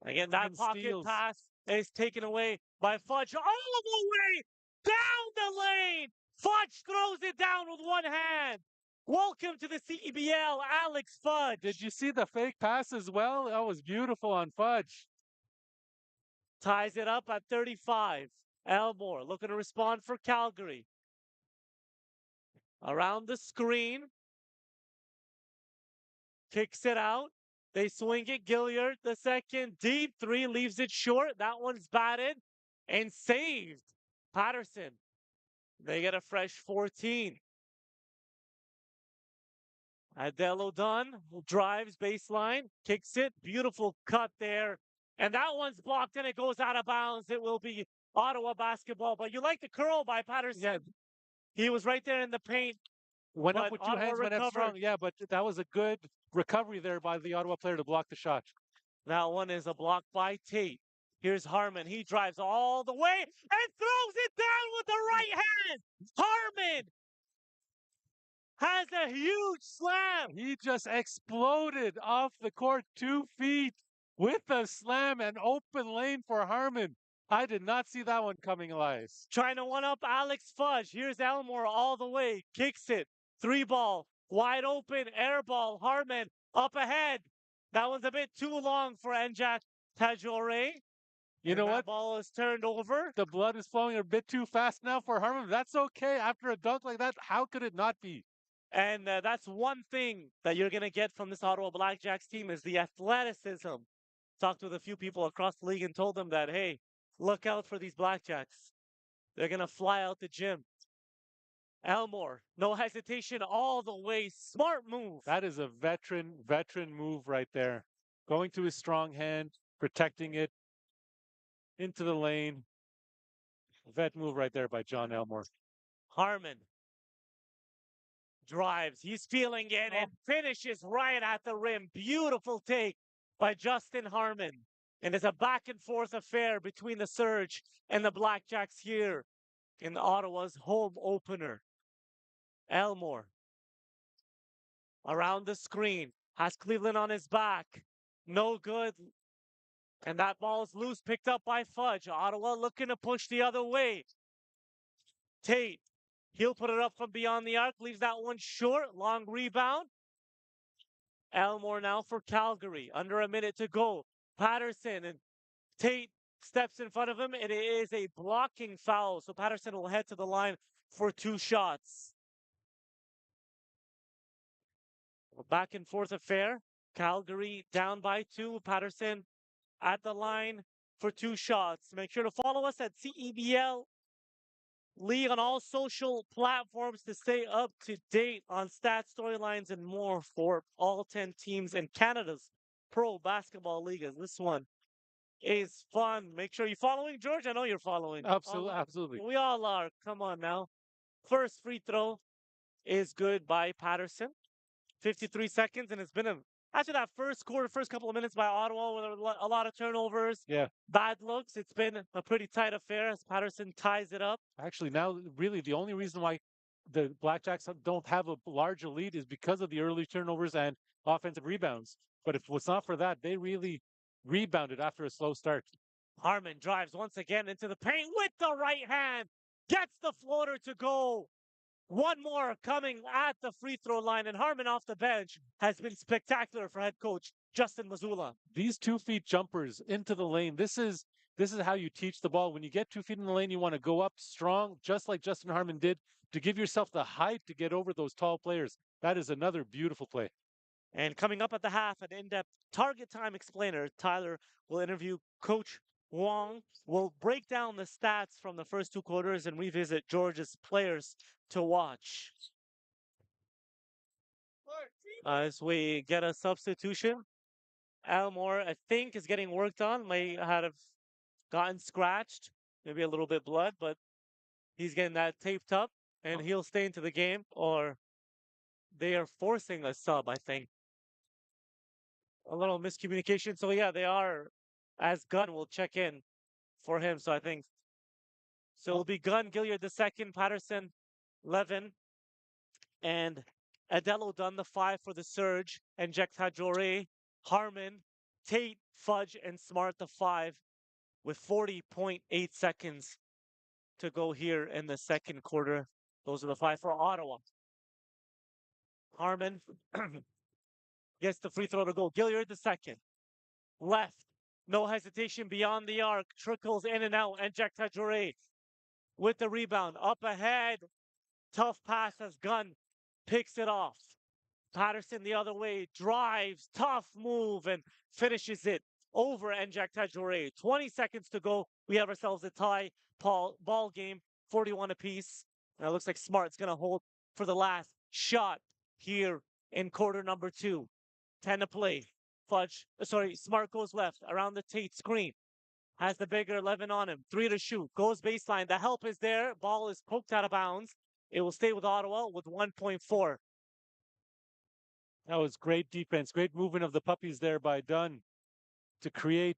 Again, that And pocket steals. pass is taken away by Fudge all the way down the lane. Fudge throws it down with one hand. Welcome to the CEBL, Alex Fudge. Did you see the fake pass as well? That was beautiful on Fudge. Ties it up at 35. Elmore looking to respond for Calgary. Around the screen. Kicks it out. They swing it. Gilliard, the second. Deep three, leaves it short. That one's batted and saved. Patterson. They get a fresh 14. Adelo Dunn drives baseline, kicks it. Beautiful cut there. And that one's blocked and it goes out of bounds. It will be Ottawa basketball. But you like the curl by Patterson. Yeah. He was right there in the paint. Went But up with two Ottawa hands, went up recovered. strong. Yeah, but that was a good recovery there by the Ottawa player to block the shot. That one is a block by Tate. Here's Harmon. He drives all the way and throws it down with the right hand. Harmon has a huge slam. He just exploded off the court 2 feet with a slam and open lane for Harmon. I did not see that one coming, Elias. Trying to one up Alex Fudge. Here's Elmore all the way. Kicks it. 3 ball. Wide open. Air ball. Harmon up ahead. That one's a bit too long for Njak Tajore. You know what? Ball is turned over. The blood is flowing a bit too fast now for Harmon. That's okay. After a dunk like that, how could it not be? And that's one thing that you're going to get from this Ottawa BlackJacks team is the athleticism. Talked with a few people across the league and told them that, hey, look out for these BlackJacks. They're going to fly out the gym. Elmore, no hesitation all the way. Smart move. That is a veteran move right there. Going to his strong hand, protecting it into the lane. Vet move right there by John Elmore. Harmon drives. He's feeling it and finishes right at the rim. Beautiful take by Justin Harmon. And it's a back and forth affair between the Surge and the BlackJacks here in Ottawa's home opener. Elmore around the screen, has Cleveland on his back. No good. And that ball is loose, picked up by Fudge. Ottawa looking to push the other way. Tate, he'll put it up from beyond the arc, leaves that one short. Long rebound. Elmore now for Calgary. Under a minute to go. Patterson and Tate steps in front of him. It is a blocking foul. So Patterson will head to the line for 2 shots. Back and forth affair. Calgary down by 2. Patterson at the line for 2 shots. Make sure to follow us at CEBL League on all social platforms to stay up to date on stats, storylines, and more for all 10 teams in Canada's Pro Basketball League. As this one is fun. Make sure you're following, George. I know you're following. Absolutely. We all are. Come on now. First free throw is good by Patterson. 53 seconds, and it's been a after that first quarter, first couple of minutes by Ottawa, with a lot of turnovers, Yeah. bad looks, it's been a pretty tight affair as Patterson ties it up. Actually, now really the only reason why the Blackjacks don't have a larger lead is because of the early turnovers and offensive rebounds. But if it was not for that, they really rebounded after a slow start. Harmon drives once again into the paint with the right hand, gets the floater to go. One more coming at the free throw line, and Harmon off the bench has been spectacular for head coach Justin Mazzulla. These 2 feet jumpers into the lane. This is how you teach the ball. When you get 2 feet in the lane, you want to go up strong, just like Justin Harmon did, to give yourself the height to get over those tall players. That is another beautiful play. And coming up at the half, an in-depth target time explainer, Tyler will interview Coach Wong. Will break down the stats from the first 2 quarters and revisit Georgia's players to watch. As we get a substitution, Elmore, I think, is getting worked on. May have gotten scratched, maybe a little bit blood, but he's getting that taped up, and he'll stay into the game, or they are forcing a sub, I think. A little miscommunication. So, yeah, they are, as Gunn will check in for him. So, I think, so it'll be Gunn, Gilliard the second, Patterson, Levin, and Adello Dunn the 5 for the Surge, and Jektajore, Harmon, Tate, Fudge, and Smart the 5 with 40.8 seconds to go here in the second quarter. Those are the 5 for Ottawa. Harmon gets the free throw to go. Gilliard the second. Left. No hesitation beyond the arc. Trickles in and out. And Jektajore with the rebound. Up ahead. Tough pass as Gunn picks it off. Patterson the other way. Drives. Tough move and finishes it over Njak Tajore. 20 seconds to go. We have ourselves a tie ball game. 41 apiece. Now it looks like Smart's going to hold for the last shot here in quarter number 2. 10 to play. Smart goes left around the Tate screen. Has the bigger 11 on him. 3 to shoot. Goes baseline. The help is there. Ball is poked out of bounds. It will stay with Ottawa with 1.4. That was great defense. Great movement of the puppies there by Dunn to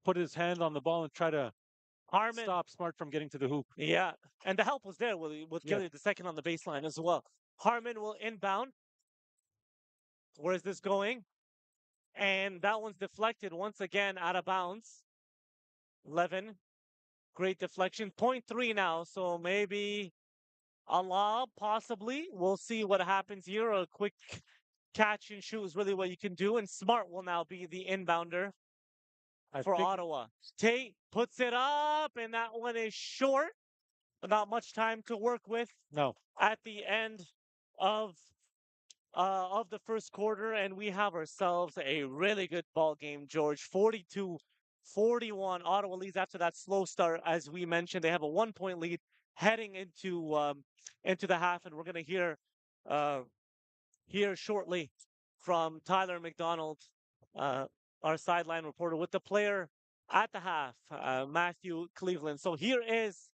put his hand on the ball and try to stop Smart from getting to the hoop. Yeah, and the help was there with Gilliard the second on the baseline as well. Harmon will inbound. Where is this going? And that one's deflected once again out of bounds. 11. Great deflection. 0.3 now, so maybe a lob, possibly. We'll see what happens here. A quick catch and shoot is really what you can do. And Smart will now be the inbounder for Ottawa. Tate puts it up, and that one is short. Not much time to work with. No. At the end of the first quarter, and we have ourselves a really good ball game, George. 42-41. Ottawa leads after that slow start. As we mentioned, they have a 1-point lead heading into the half, and we're going to hear shortly from Tyler McDonald, our sideline reporter, with the player at the half, Matthew Cleveland. So here is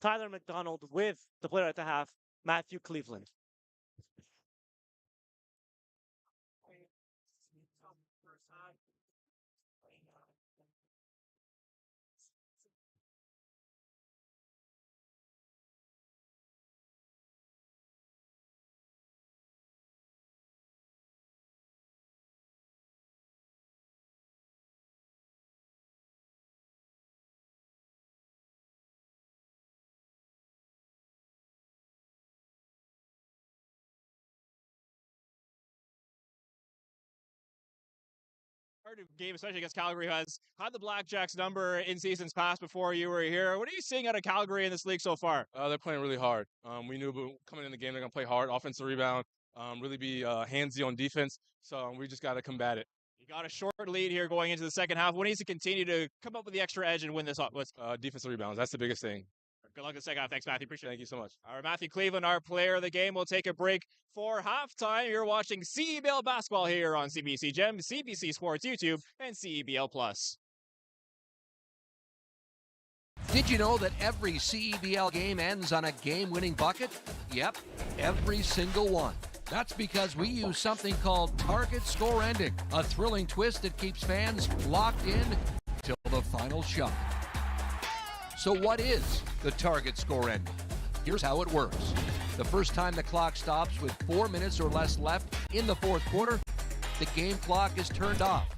Tyler McDonald with the player at the half, Matthew Cleveland. Hard game, especially against Calgary, has had the Blackjacks number in seasons past before you were here. What are you seeing out of Calgary in this league so far? They're playing really hard. We knew coming in the game they're going to play hard, offensive rebound, really be handsy on defense. So we just got to combat it. You got a short lead here going into the second half. What needs to continue to come up with the extra edge and win this up? Defensive rebounds. That's the biggest thing. Good luck in the second half. Thanks, Matthew. Appreciate it. Thank you so much. All right, Matthew Cleveland, our player of the game. We'll take a break for halftime. You're watching CEBL basketball here on CBC Gem, CBC Sports YouTube, and CEBL Plus. Did you know that every CEBL game ends on a game-winning bucket? Yep, every single one. That's because we use something called target score ending, a thrilling twist that keeps fans locked in till the final shot. So what is the target score ending? Here's how it works. The first time the clock stops with 4 minutes or less left in the fourth quarter, the game clock is turned off.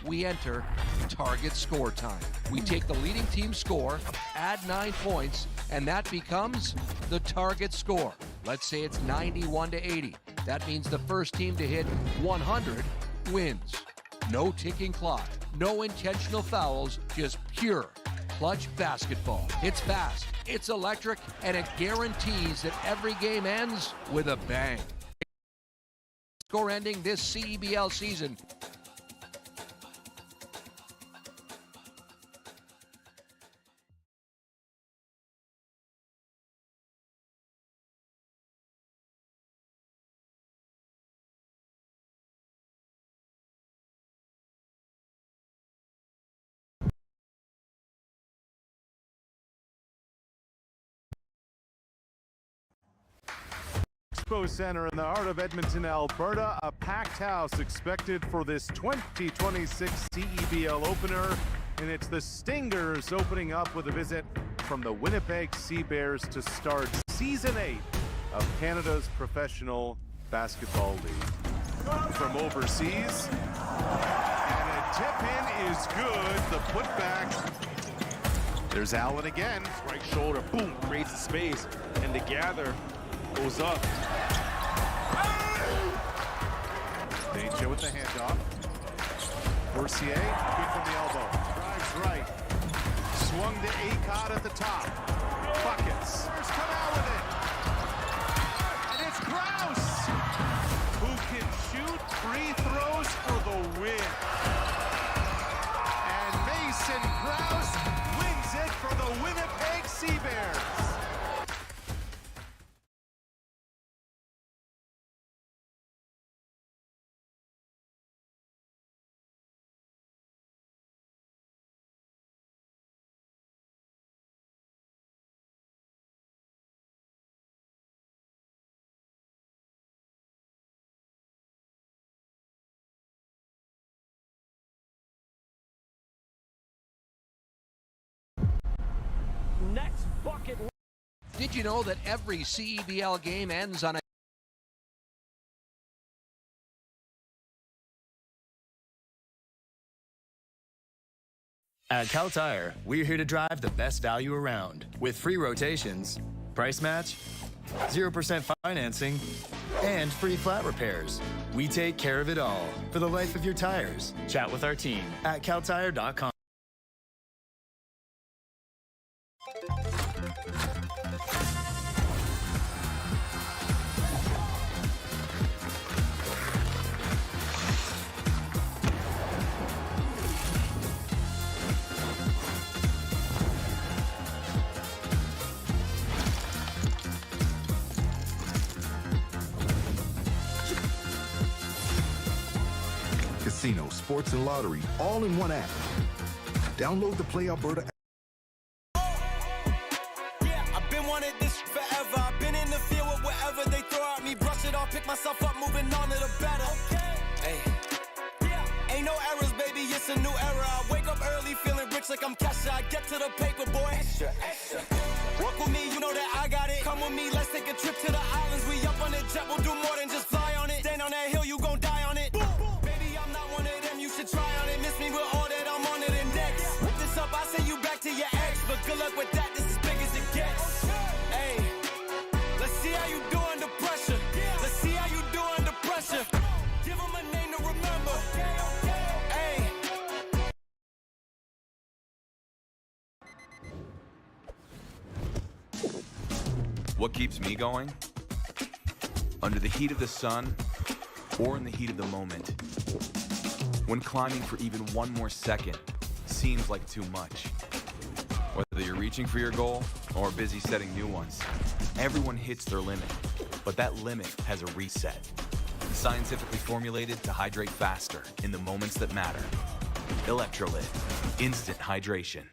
We enter target score time. We take the leading team's score, add 9 points, and that becomes the target score. Let's say it's 91-80. That means the first team to hit 100 wins. No ticking clock, no intentional fouls, just pure clutch basketball. It's fast, it's electric, and it guarantees that every game ends with a bang. Score ending this CEBL season. Expo Center in the heart of Edmonton, Alberta. A packed house expected for this 2026 CEBL opener. And it's the Stingers opening up with a visit from the Winnipeg Sea Bears to start Season 8 of Canada's Professional Basketball League. From overseas. And a tip-in is good. The putback. There's Allen again. Right shoulder, boom, creates the space. And the gather goes up. Danger with the handoff. Mercier, good from the elbow. Drives right. Swung to Acott at the top. Buckets. Come out with it. And it's Krause, who can shoot free throws for the win. And Mason Krause wins it for the Winnipeg Sea Bears. Next bucket. Did you know that every CEBL game ends on a At Cal Tire, we're here to drive the best value around with free rotations, price match, 0% financing, and free flat repairs. We take care of it all for the life of your tires. Chat with our team at caltire.com. Casino, sports, and lottery all in one app. Download the Play Alberta app. Yeah, I've been wanting this forever. I've been in the field with whatever they throw at me. Brush it off, pick myself up, moving on to the better. Hey. Ain't no errors, baby, it's a new era. I wake up early, feeling rich like I'm Kesha. I get to the paper, boy. Extra. Work with me, you know that I got it. Come with me, let's take a trip to the islands. We up on the jet, we'll do more than just fly on it. Stand on that hill, you gon' die on it. Baby, I'm not one of them, you should try on it. Miss me with all that, I'm on it and next. Whip this up, I send you back to your ex. But good luck with that, this is as big as it gets. Hey, let's see how you do under pressure. Let's see how you do under pressure. Give them a name to remember. Hey. What keeps me going? Under the heat of the sun or in the heat of the moment. When climbing for even one more second seems like too much. Whether you're reaching for your goal or busy setting new ones, everyone hits their limit, but that limit has a reset. Scientifically formulated to hydrate faster in the moments that matter. Electrolyte, instant hydration.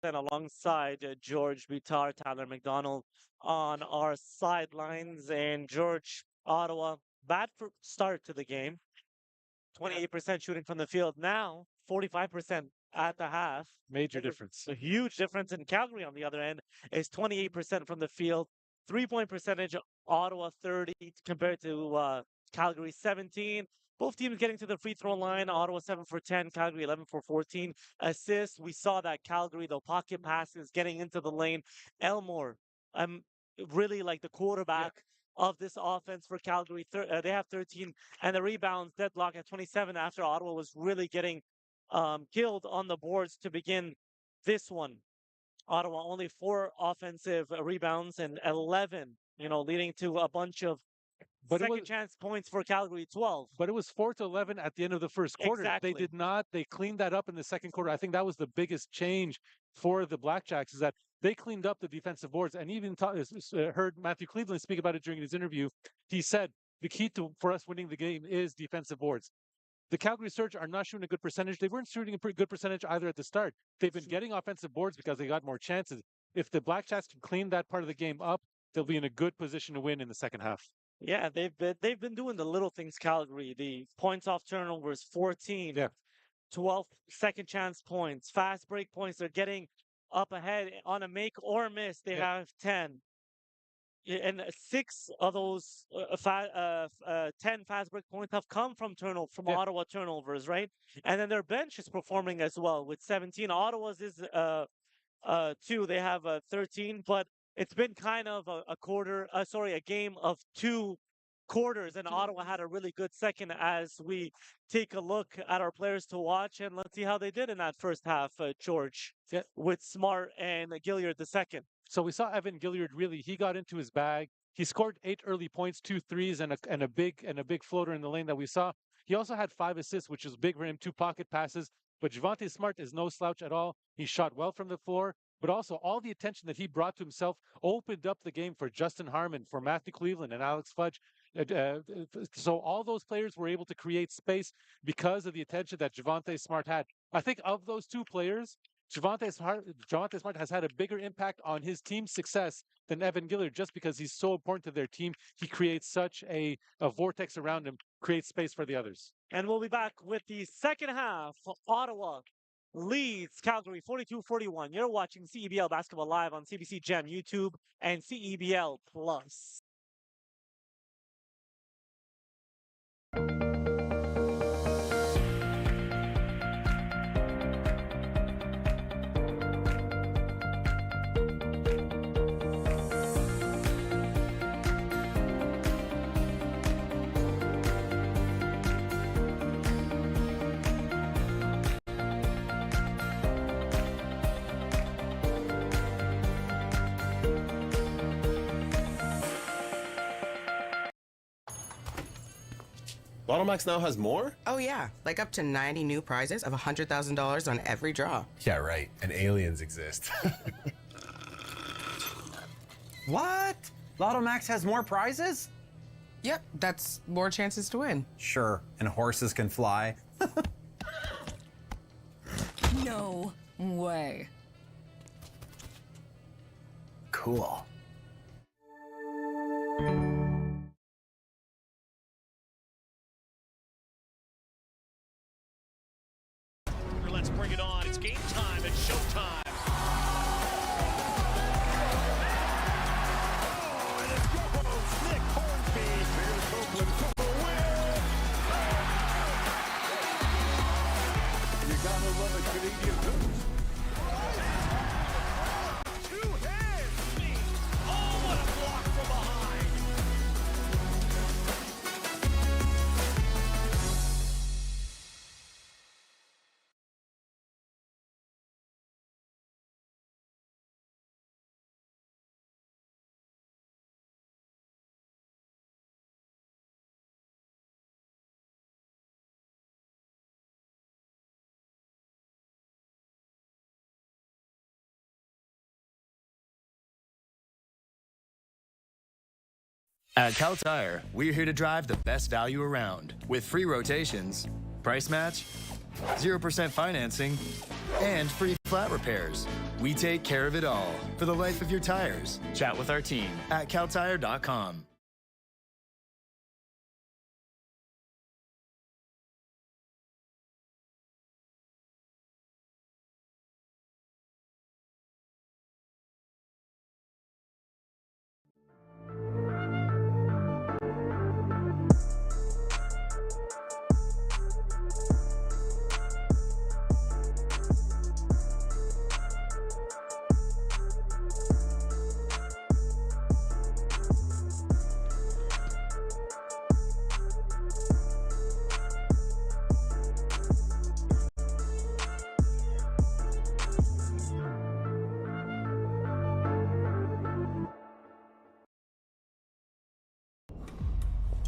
and alongside George Bitar, Tyler McDonald on our sidelines. And George, Ottawa, bad start to the game. 28% shooting from the field. Now, 45% at the half. Major difference. A huge difference in Calgary, on the other end, is 28% from the field. 3-point percentage, Ottawa 30 compared to Calgary 17. Both teams getting to the free throw line. Ottawa 7 for 10, Calgary 11 for 14. Assists, we saw that Calgary, the pocket passes, getting into the lane. Elmore, really like the quarterback of this offense for Calgary. They have 13, and the rebounds deadlock at 27 after Ottawa was really getting killed on the boards to begin this one. Ottawa only 4 offensive rebounds and 11, leading to a bunch of second chance points for Calgary, 12. But it was 4-11 at the end of the first quarter. Exactly. They cleaned that up in the second quarter. I think that was the biggest change for the Blackjacks, is that they cleaned up the defensive boards. And even heard Matthew Cleveland speak about it during his interview. He said the key for us winning the game is defensive boards. The Calgary Surge are not shooting a good percentage. They weren't shooting a pretty good percentage either at the start. They've been getting offensive boards because they got more chances. If the Blackjacks can clean that part of the game up, they'll be in a good position to win in the second half. Yeah, they've been doing the little things, Calgary. The points off turnovers, 14. Yeah. 12 second chance points, fast break points. They're getting up ahead on a make or miss. They have 10. And 6 of those 10 fast break points have come from Ottawa turnovers, right? And then their bench is performing as well with 17. Ottawa's is 2. They have 13, but it's been kind of a game of 2 quarters, and Ottawa had a really good second. As we take a look at our players to watch, and let's see how they did in that first half, George, with Smart and Gilliard the second. So we saw Evan Gilliard he got into his bag. He scored 8 early points, 2 threes, and a big floater in the lane that we saw. He also had 5 assists, which is big for him, 2 pocket passes. But Javonte Smart is no slouch at all. He shot well from the floor, but also all the attention that he brought to himself opened up the game for Justin Harmon, for Matthew Cleveland, and Alex Fudge. So all those players were able to create space because of the attention that Javonte Smart had. I think of those 2 players, Javonte Smart has had a bigger impact on his team's success than Evan Gilliard, just because he's so important to their team. He creates such a vortex around him, creates space for the others. And we'll be back with the second half. Ottawa leads Calgary 42-41. You're watching CEBL Basketball Live on CBC Gem YouTube and CEBL Plus. Lotto Max now has more? Oh, yeah. Like up to 90 new prizes of $100,000 on every draw. Yeah, right. And aliens exist. What? Lotto Max has more prizes? Yep, that's more chances to win. Sure, and horses can fly. No way. Cool. Let's bring it on. It's game time. It's showtime. Oh, and it's your host, Nick Hornsby. Here's Oakland for the win. You gotta love a Canadian boost. Two hands. Oh, what a block from behind. At Cal Tire, we're here to drive the best value around with free rotations, price match, 0% financing, and free flat repairs. We take care of it all for the life of your tires. Chat with our team at caltire.com.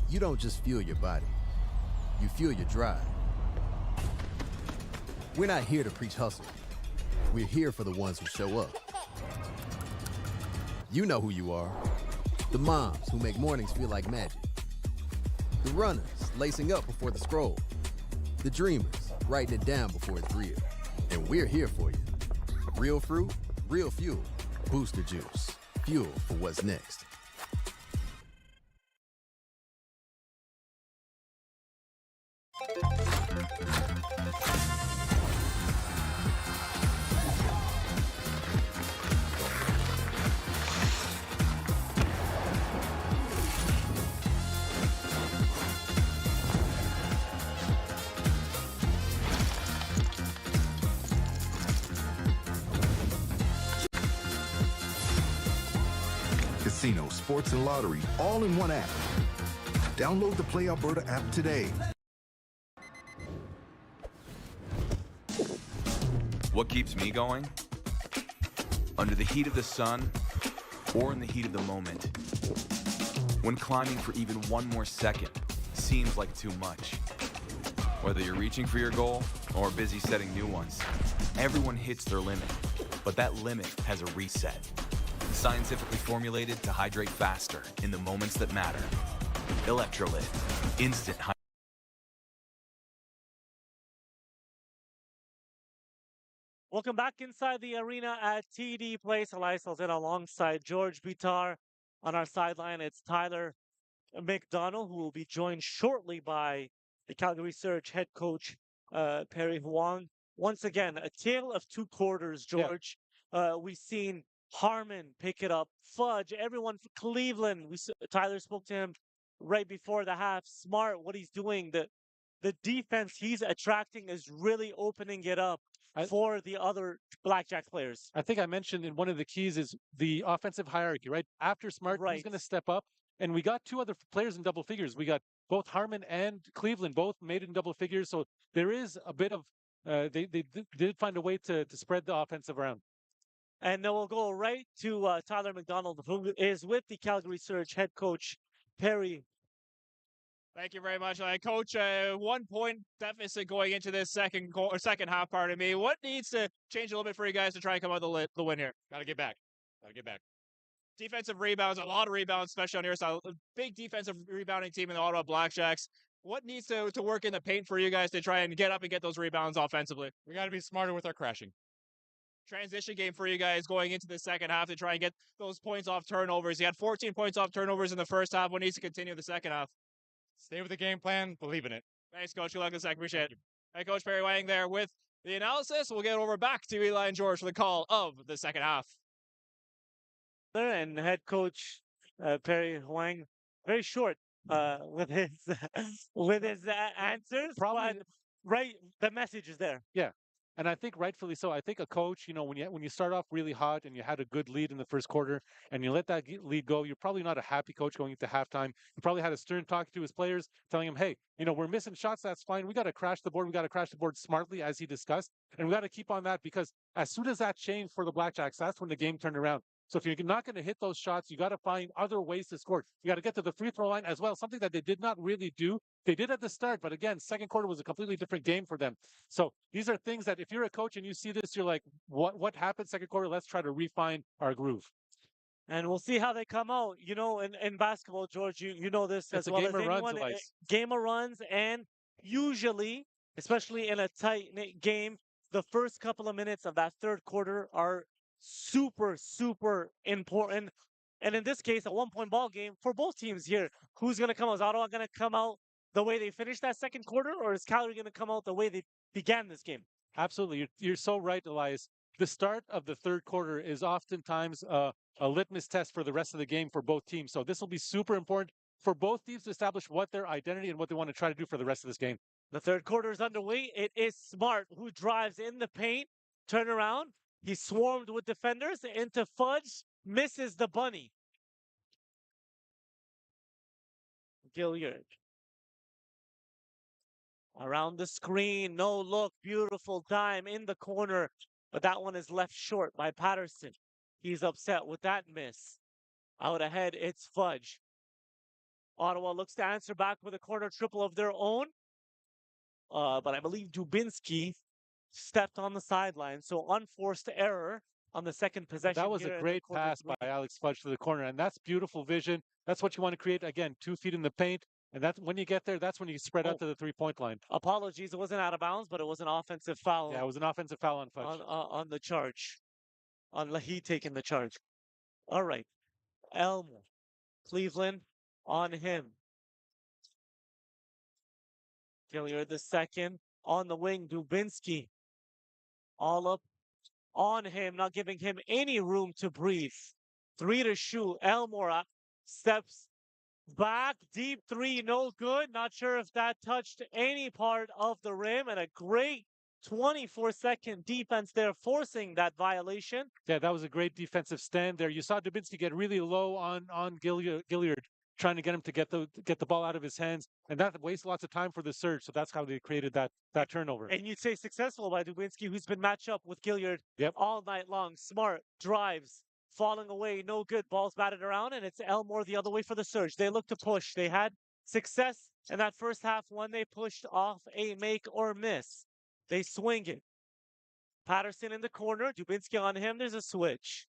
You don't just fuel your body, you fuel your drive. We're not here to preach hustle. We're here for the ones who show up. You know who you are. The moms who make mornings feel like magic. The runners lacing up before the scroll. The dreamers writing it down before it's real. And we're here for you. Real fruit, real fuel. Booster Juice. Fuel for what's next. Casino, sports, and lottery all in one app. Download the Play Alberta app today. What keeps me going? Under the heat of the sun or in the heat of the moment. When climbing for even one more second seems like too much. Whether you're reaching for your goal or busy setting new ones, everyone hits their limit, but that limit has a reset. Scientifically formulated to hydrate faster in the moments that matter. Electrolyte. Instant hydration. Welcome back inside the arena at TD Place. Elias Alzada alongside George Bitar. On our sideline, it's Tyler McDonald, who will be joined shortly by the Calgary Surge head coach, Perry Huang. Once again, a tale of two quarters, George. We've seen Harmon pick it up, Fudge, everyone for Cleveland. Tyler spoke to him right before the half. Smart, what he's doing. The defense he's attracting is really opening it up for the other BlackJacks players. I think I mentioned in one of the keys is the offensive hierarchy, right? After Smart, he's going to step up. And we got two other players in double figures. We got both Harmon and Cleveland, both made in double figures. So there is a bit of, they did find a way to spread the offensive around. And then we'll go right to Tyler McDonald, who is with the Calgary Surge head coach, Perry. Thank you very much, Coach. 1 point deficit going into this second half. Pardon me. What needs to change a little bit for you guys to try and come out the win here? Got to get back. Defensive rebounds, a lot of rebounds, especially on your side. A big defensive rebounding team in the Ottawa BlackJacks. What needs to work in the paint for you guys to try and get up and get those rebounds offensively? We got to be smarter with our crashing. Transition game for you guys going into the second half to try and get those points off turnovers. You had 14 points off turnovers in the first half. What needs to continue the second half? Stay with the game plan. Believe in it. Thanks, Coach. Good luck in the second. Appreciate it. Hey, Coach Perry Wang there with the analysis. We'll get over back to Eli and George for the call of the second half. And head coach Perry Huang, very short with his answers. Probably right. The message is there. Yeah. And I think rightfully so. I think a coach, when you start off really hot and you had a good lead in the first quarter and you let that lead go, you're probably not a happy coach going into halftime. You probably had a stern talk to his players, telling him, hey, we're missing shots. That's fine. We got to crash the board. We got to crash the board smartly, as he discussed. And we got to keep on that, because as soon as that changed for the BlackJacks, that's when the game turned around. So if you're not going to hit those shots, you got to find other ways to score. You got to get to the free throw line as well, something that they did not really do. They did at the start, but again, second quarter was a completely different game for them. So these are things that if you're a coach and you see this, you're like, what happened second quarter? Let's try to refine our groove. And we'll see how they come out. In basketball, George, you know this as well as anyone. Game of runs, and usually especially in a tight-knit game. The first couple of minutes of that third quarter are super, super important. And in this case, a 1-point ball game for both teams here. Who's going to come out? Is Ottawa going to come out the way they finished that second quarter, or is Calgary going to come out the way they began this game? Absolutely. You're so right, Elias. The start of the third quarter is oftentimes a litmus test for the rest of the game for both teams. So this will be super important for both teams to establish what their identity and what they want to try to do for the rest of this game. The third quarter is underway. It is Smart who drives in the paint, turn around. He's swarmed with defenders into Fudge, misses the bunny. Gilliard. Around the screen, no look, beautiful dime in the corner, but that one is left short by Patterson. He's upset with that miss. Out ahead, it's Fudge. Ottawa looks to answer back with a corner triple of their own, but I believe Dubinsky stepped on the sideline, so unforced error on the second possession. That was a great pass by Alex Fudge to the corner, and that's beautiful vision. That's what you want to create. Again, 2 feet in the paint, and that's when you get there, that's when you spread out to the 3-point line. Apologies, it wasn't out of bounds, but it was an offensive foul. Yeah, it was an offensive foul on Fudge. On the charge. On Lahey taking the charge. All right. Elmo. Cleveland on him. Gilliard the second. On the wing, Dubinsky. All up on him, not giving him any room to breathe. 3 to shoot. Elmore steps back. Deep 3, no good. Not sure if that touched any part of the rim. And a great 24-second defense there, forcing that violation. Yeah, that was a great defensive stand there. You saw Dubinsky get really low on Gilliard, trying to get him to get the ball out of his hands, and that wastes lots of time for the surge. So that's how they created that turnover. And you'd say successful by Dubinsky, who's been matched up with Gilliard all night long. Smart drives, falling away, no good. Ball's batted around, and it's Elmore the other way for the surge. They look to push. They had success in that first half when they pushed off a make or miss. They swing it. Patterson in the corner. Dubinsky on him. There's a switch.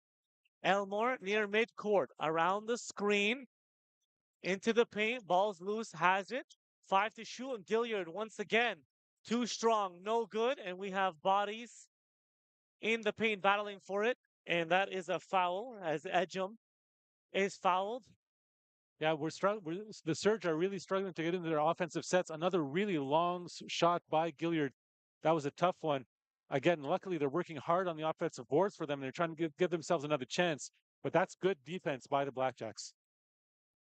Elmore near midcourt. Around the screen. Into the paint. Ball's loose. Has it. 5 to shoot. And Gilliard once again. Too strong. No good. And we have bodies in the paint battling for it. And that is a foul as Edgem is fouled. Yeah, the Surge are really struggling to get into their offensive sets. Another really long shot by Gilliard. That was a tough one. Again, luckily they're working hard on the offensive boards for them. And they're trying to give themselves another chance. But that's good defense by the Blackjacks.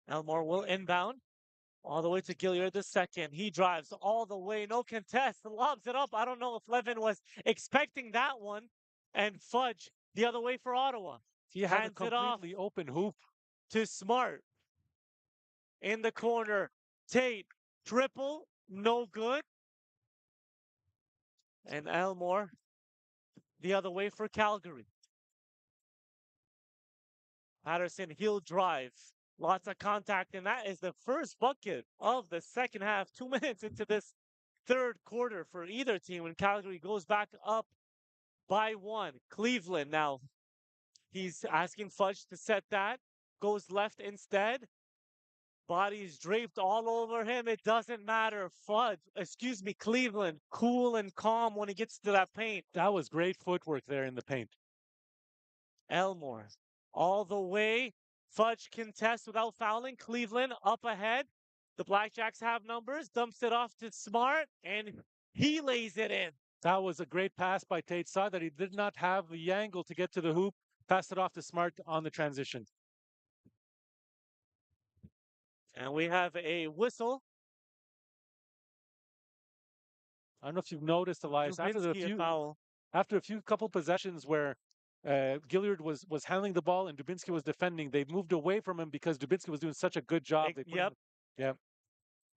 Elmore will inbound all the way to Gilliard the second. He drives all the way, no contest, lobs it up. I don't know if Levin was expecting that one. And Fudge the other way for Ottawa. He had a completely open hoop to Smart. In the corner, Tate, triple, no good. And Elmore the other way for Calgary. Patterson, he'll drive. Lots of contact, and that is the first bucket of the second half. 2 minutes into this third quarter for either team when Calgary goes back up by 1. Cleveland now. He's asking Fudge to set that. Goes left instead. Bodies draped all over him. It doesn't matter. Cleveland, cool and calm when he gets to that paint. That was great footwork there in the paint. Elmore all the way. Fudge contests without fouling. Cleveland up ahead. The Blackjacks have numbers. Dumps it off to Smart, and he lays it in. That was a great pass by Tate. Saw that he did not have the angle to get to the hoop. Passed it off to Smart on the transition. And we have a whistle. I don't know if you've noticed, Elias, after a few couple possessions where Gilliard was handling the ball and Dubinsky was defending, they moved away from him because Dubinsky was doing such a good job. Yep.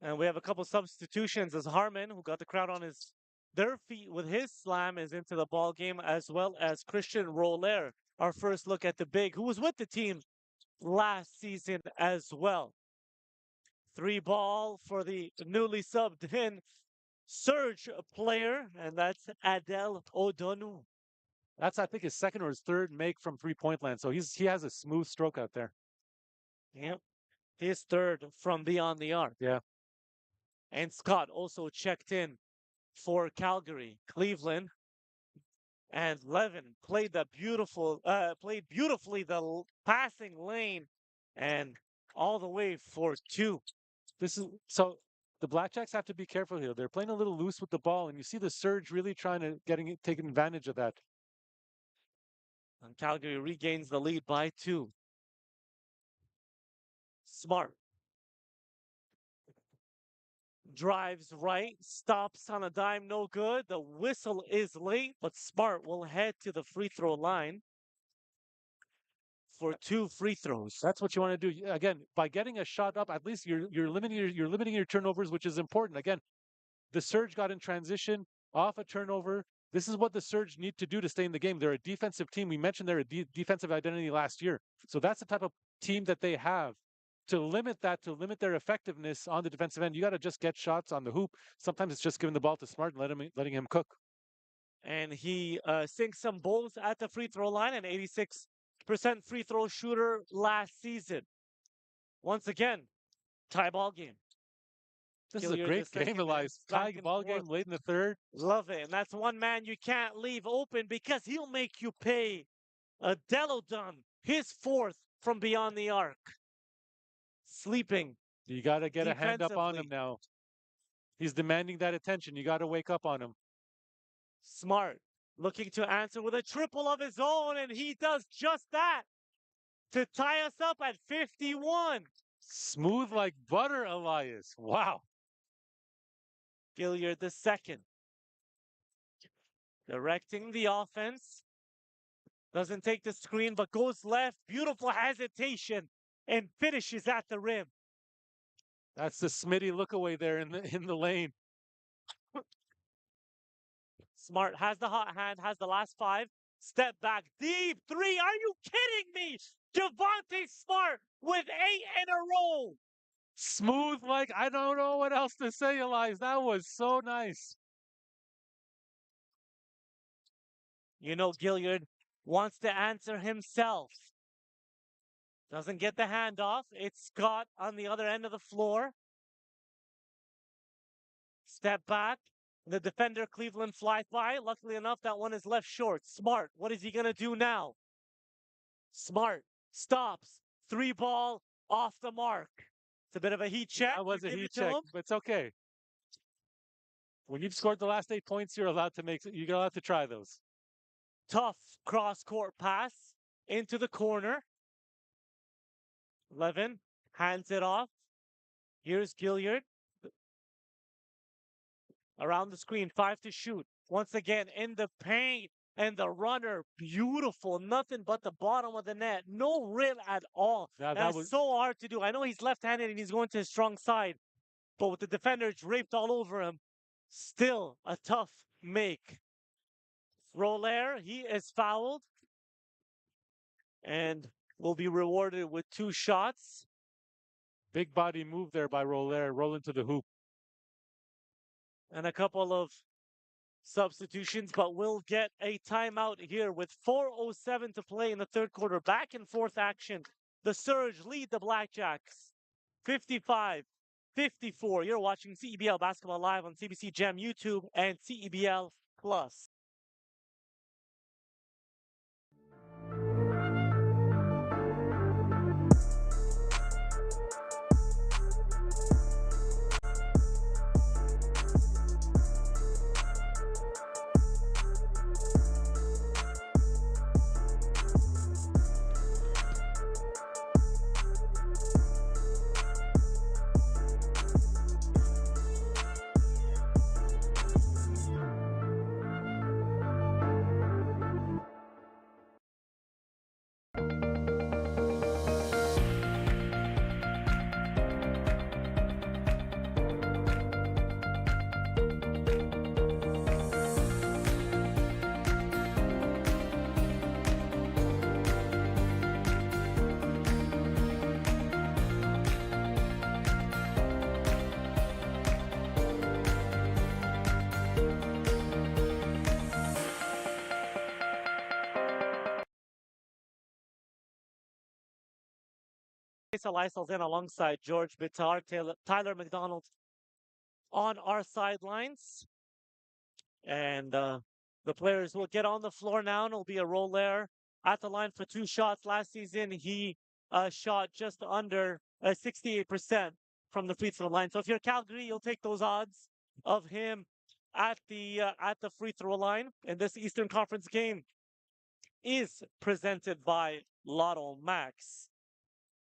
And we have a couple substitutions as Harmon, who got the crowd on their feet with his slam, is into the ball game, as well as Christian Roller. Our first look at the big, who was with the team last season as well. 3 ball for the newly subbed in Surge player, and that's Adel O'Donu. That's, I think, his second or his third make from 3-point land. So he has a smooth stroke out there. Yep. His third from beyond the arc. Yeah. And Scott also checked in for Calgary. Cleveland and Levin played beautifully the passing lane and all the way for 2. This is so the Blackjacks have to be careful here. They're playing a little loose with the ball, and you see the Surge really trying to taking advantage of that. And Calgary regains the lead by 2. Smart drives right, stops on a dime, no good. The whistle is late, but Smart will head to the free throw line for 2 free throws. That's what you want to do. Again, by getting a shot up, at least you're limiting your turnovers, which is important. Again, the Surge got in transition off a turnover. This is what the Surge need to do to stay in the game. They're a defensive team. We mentioned they're a defensive identity last year. So that's the type of team that they have. To limit their effectiveness on the defensive end, you got to just get shots on the hoop. Sometimes it's just giving the ball to Smart and letting him cook. And he sinks some bowls at the free throw line, an 86% free throw shooter last season. Once again, tie ball game. This is a great game, Elias. Tie ball game late in the third. Love it. And that's one man you can't leave open because he'll make you pay. Delodon, his 4th from beyond the arc. Sleeping. You got to get a hand up on him now. He's demanding that attention. You got to wake up on him. Smart looking to answer with a triple of his own, and he does just that to tie us up at 51. Smooth like butter, Elias. Wow. Gilliard the second. Directing the offense. Doesn't take the screen, but goes left. Beautiful hesitation and finishes at the rim. That's the Smitty look away there in the lane. Smart has the hot hand, has the last 5. Step back, deep 3. Are you kidding me? Devontae Smart with 8 in a row. Smooth like, I don't know what else to say, Elias. That was so nice. You know, Gilliard wants to answer himself. Doesn't get the handoff. It's Scott on the other end of the floor. Step back. The defender, Cleveland, flies by. Luckily enough, that one is left short. Smart, what is he going to do now? Smart stops. 3 ball off the mark. It's a bit of a heat check. That was a heat check, but it's okay. When you've scored the last 8 points, you're allowed to try those. Tough cross-court pass into the corner. Levin hands it off. Here's Gilliard. Around the screen, 5 to shoot. Once again, in the paint. And the runner, beautiful. Nothing but the bottom of the net. No rim at all. Yeah, that was so hard to do. I know he's left-handed and he's going to his strong side. But with the defender draped all over him, still a tough make. Roller, he is fouled. And will be rewarded with 2 shots. Big body move there by Roller, rolling to the hoop. And a couple of substitutions, but we'll get a timeout here with 4:07 to play in the third quarter. Back and forth action. The Surge lead the Blackjacks 55-54. You're watching CEBL Basketball Live on CBC Gem YouTube and CEBL Plus. Lysels in alongside George Bitar, Tyler McDonald on our sidelines. And the players will get on the floor now, and it'll be a Roller at the line for 2 shots. Last season, he shot just under 68% from the free throw line. So if you're Calgary, you'll take those odds of him at the free throw line. And this Eastern Conference game is presented by Lotto Max.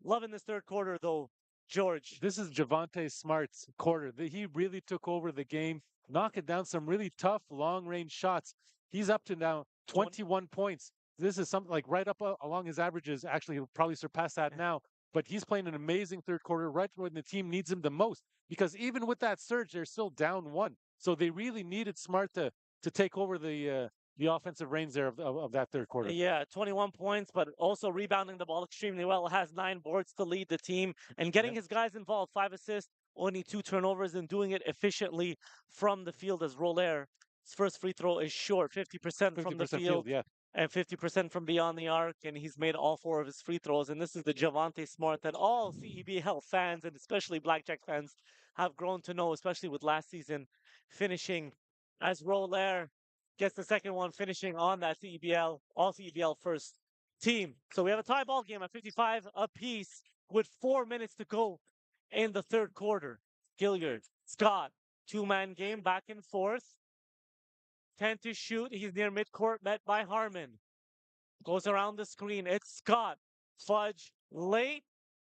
Loving this third quarter, though, George. This is Javante Smart's quarter. He really took over the game, knocking down some really tough long-range shots. He's up to now 21 points. This is something like right up along his averages. Actually, he'll probably surpass that now. But he's playing an amazing third quarter right when the team needs him the most. Because even with that surge, they're still down 1. So they really needed Smart to take over the offensive reins there of that third quarter. Yeah, 21 points, but also rebounding the ball extremely well. Has 9 boards to lead the team and getting his guys involved. 5 assists, only 2 turnovers, and doing it efficiently from the field as Roller. His first free throw is short, 50% from the field, yeah, and 50% from beyond the arc, and he's made all 4 of his free throws. And this is the Javante Smart that all CEBL fans, and especially Blackjack fans, have grown to know, especially with last season finishing as Roller gets the second one, finishing on that CEBL, all CEBL first team. So we have a tie ball game at 55 apiece with 4 minutes to go in the third quarter. Gilliard, Scott, 2-man game, back and forth. 10 to shoot. He's near midcourt, met by Harmon. Goes around the screen. It's Scott. Fudge late.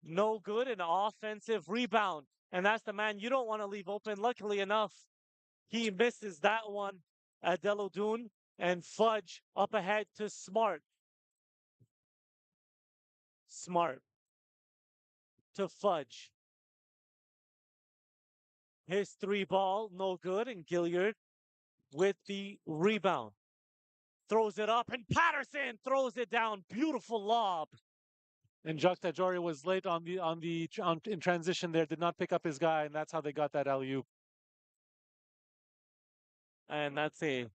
No good. An offensive rebound. And that's the man you don't want to leave open. Luckily enough, he misses that one at Delodune, and Fudge up ahead to Smart. Smart to Fudge. His 3 ball, no good, and Gilliard with the rebound. Throws it up, and Patterson throws it down. Beautiful lob. And Jacques Tajoria was late in transition there, did not pick up his guy, and that's how they got that alley-oop. And that's a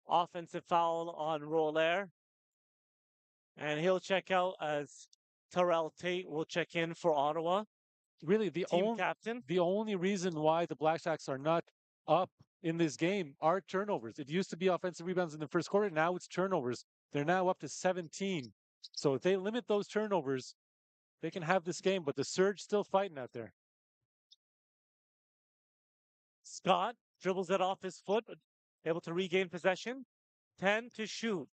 offensive foul on Roller. And he'll check out as Terrell Tate will check in for Ottawa. Really, the only reason why the Blackjacks are not up in this game are turnovers. It used to be offensive rebounds in the first quarter. Now it's turnovers. They're now up to 17. So if they limit those turnovers, they can have this game. But the Surge still fighting out there. Scott dribbles it off his foot, but able to regain possession. 10 to shoot.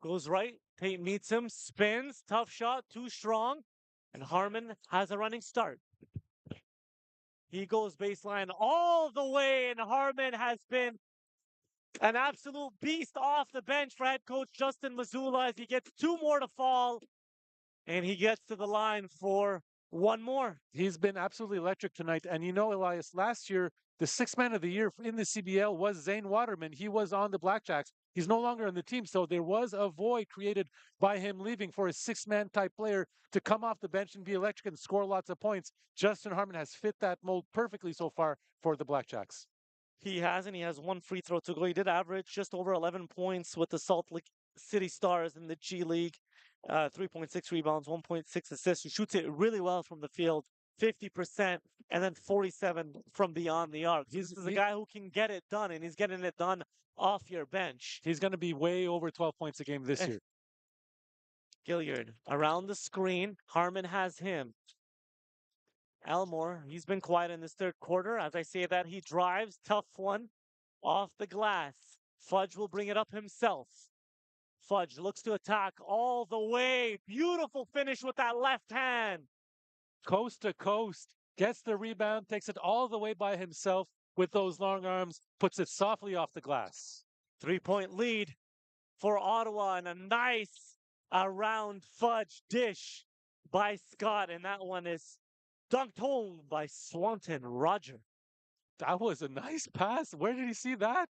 Goes right. Tate meets him. Spins. Tough shot. Too strong. And Harmon has a running start. He goes baseline all the way, and Harmon has been an absolute beast off the bench for head coach Justin Mazzulla as he gets 2 more to fall, and he gets to the line for 1 more. He's been absolutely electric tonight. And you know, Elias, last year, the 6th man of the year in the CBL was Zane Waterman. He was on the Blackjacks. He's no longer on the team. So there was a void created by him leaving for a 6-man type player to come off the bench and be electric and score lots of points. Justin Harmon has fit that mold perfectly so far for the Blackjacks. He has, and he has 1 free throw to go. He did average just over 11 points with the Salt Lake City Stars in the G League. 3.6 rebounds, 1.6 assists. He shoots it really well from the field, 50%, and then 47 from beyond the arc. This is a guy who can get it done, and he's getting it done off your bench. He's going to be way over 12 points a game this year. Gilliard around the screen. Harmon has him. Elmore, he's been quiet in this third quarter. As I say that, he drives. Tough one off the glass. Fudge will bring it up himself. Fudge looks to attack all the way. Beautiful finish with that left hand. Coast to coast. Gets the rebound, takes it all the way by himself with those long arms, puts it softly off the glass. 3-point lead for Ottawa, and a nice around Fudge dish by Scott. And that one is dunked home by Swanton Roger. That was a nice pass. Where did he see that?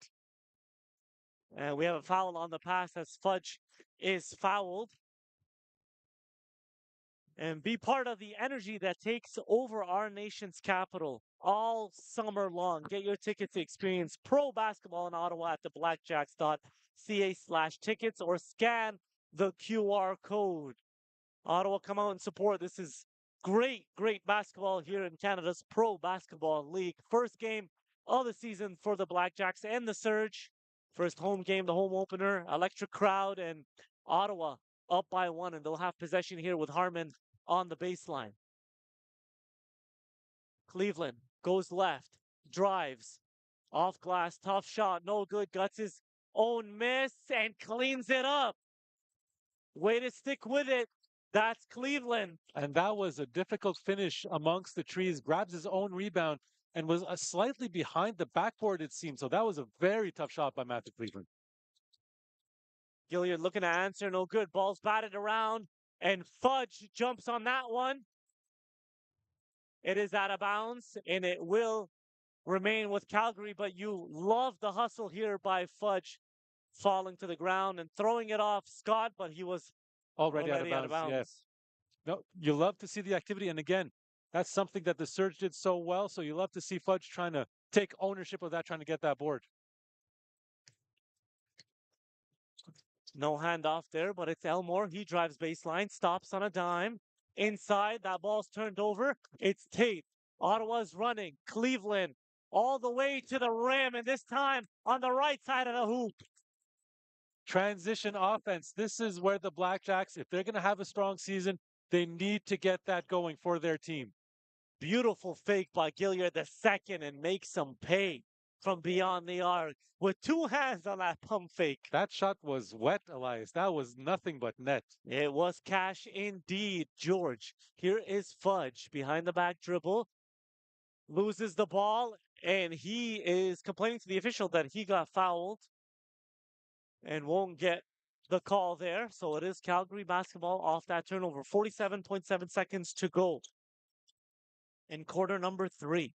And we have a foul on the pass as Fudge is fouled. And be part of the energy that takes over our nation's capital all summer long. Get your ticket to experience pro basketball in Ottawa at the blackjacks.ca/tickets or scan the QR code. Ottawa, come out and support. This is great basketball here in Canada's Pro Basketball League. First game of the season for the Blackjacks and the Surge. First home game, the home opener, electric crowd, and Ottawa up by 1, and they'll have possession here with Harmon on the baseline. Cleveland goes left, drives, off glass, tough shot, no good, guts his own miss, and cleans it up. Way to stick with it. That's Cleveland. And that was a difficult finish amongst the trees. Grabs his own rebound and was slightly behind the backboard, it seemed. So that was a very tough shot by Matthew Cleveland. Gilliard looking to answer, no good. Ball's batted around, and Fudge jumps on that one. It is out of bounds, and it will remain with Calgary, but you love the hustle here by Fudge, falling to the ground and throwing it off Scott, but he was already out of bounds. Yes. No, you love to see the activity. And again, that's something that the Surge did so well. So you love to see Fudge trying to take ownership of that, trying to get that board. No handoff there, but it's Elmore. He drives baseline, stops on a dime. Inside, that ball's turned over. It's Tate. Ottawa's running. Cleveland all the way to the rim, and this time on the right side of the hoop. Transition offense. This is where the Blackjacks, if they're going to have a strong season, they need to get that going for their team. Beautiful fake by Gilliard the second, and makes them pay from beyond the arc with two hands on that pump fake. That shot was wet, Elias. That was nothing but net. It was cash indeed, George. Here is Fudge behind the back dribble. Loses the ball, and he is complaining to the official that he got fouled and won't get the call there. So it is Calgary basketball off that turnover. 47.7 seconds to go in quarter number 3.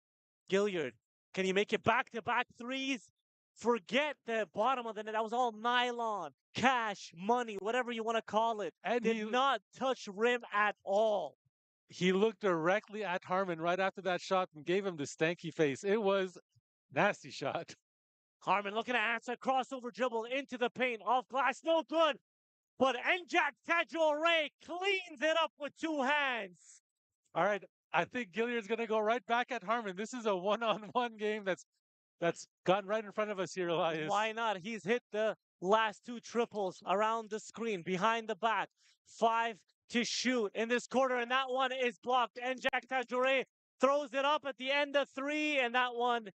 Gilliard, can you make it back-to-back threes? Forget the bottom of the net. That was all nylon, cash, money, whatever you want to call it. And did not touch rim at all. He looked directly at Harmon right after that shot and gave him the stanky face. It was a nasty shot. Harmon looking to answer, crossover dribble into the paint, off glass, no good. But Njak Tajore cleans it up with two hands. All right, I think Gilliard's going to go right back at Harmon. This is a one-on-one game that's gotten right in front of us here, Elias. Why not? He's hit the last two triples around the screen, behind the back. 5 to shoot in this quarter, and that one is blocked. Njak Tajore throws it up at the end of 3, and that one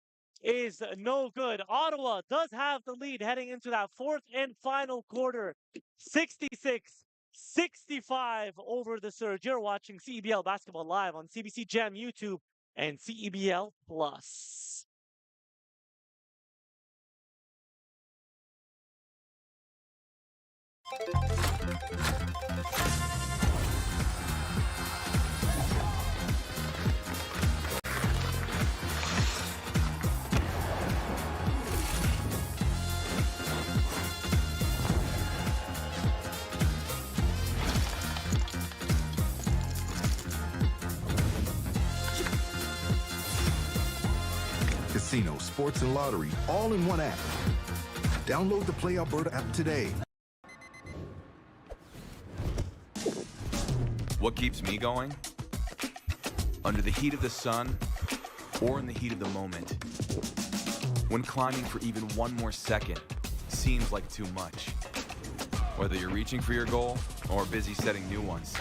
is no good. Ottawa does have the lead heading into that fourth and final quarter. 66-65 over the Surge. You're watching CEBL Basketball live on CBC Gem YouTube and CEBL Plus. Casino, sports, and lottery all in one app. Download the Play Alberta app today. What keeps me going? Under the heat of the sun or in the heat of the moment. When climbing for even one more second seems like too much. Whether you're reaching for your goal or busy setting new ones,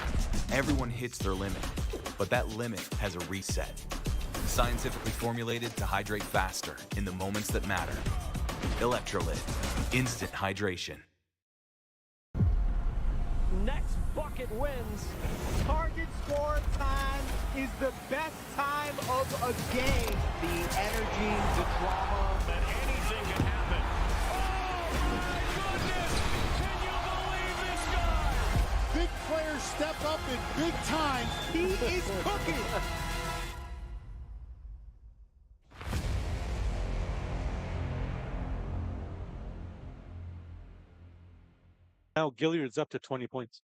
everyone hits their limit, but that limit has a reset. Scientifically formulated to hydrate faster in the moments that matter. Electrolyte, instant hydration. Next bucket wins. Target score time is the best time of a game. The energy, the drama, that anything can happen. Oh my goodness! Can you believe this guy? Big players step up in big time. He is cooking. Now Gilliard's up to 20 points.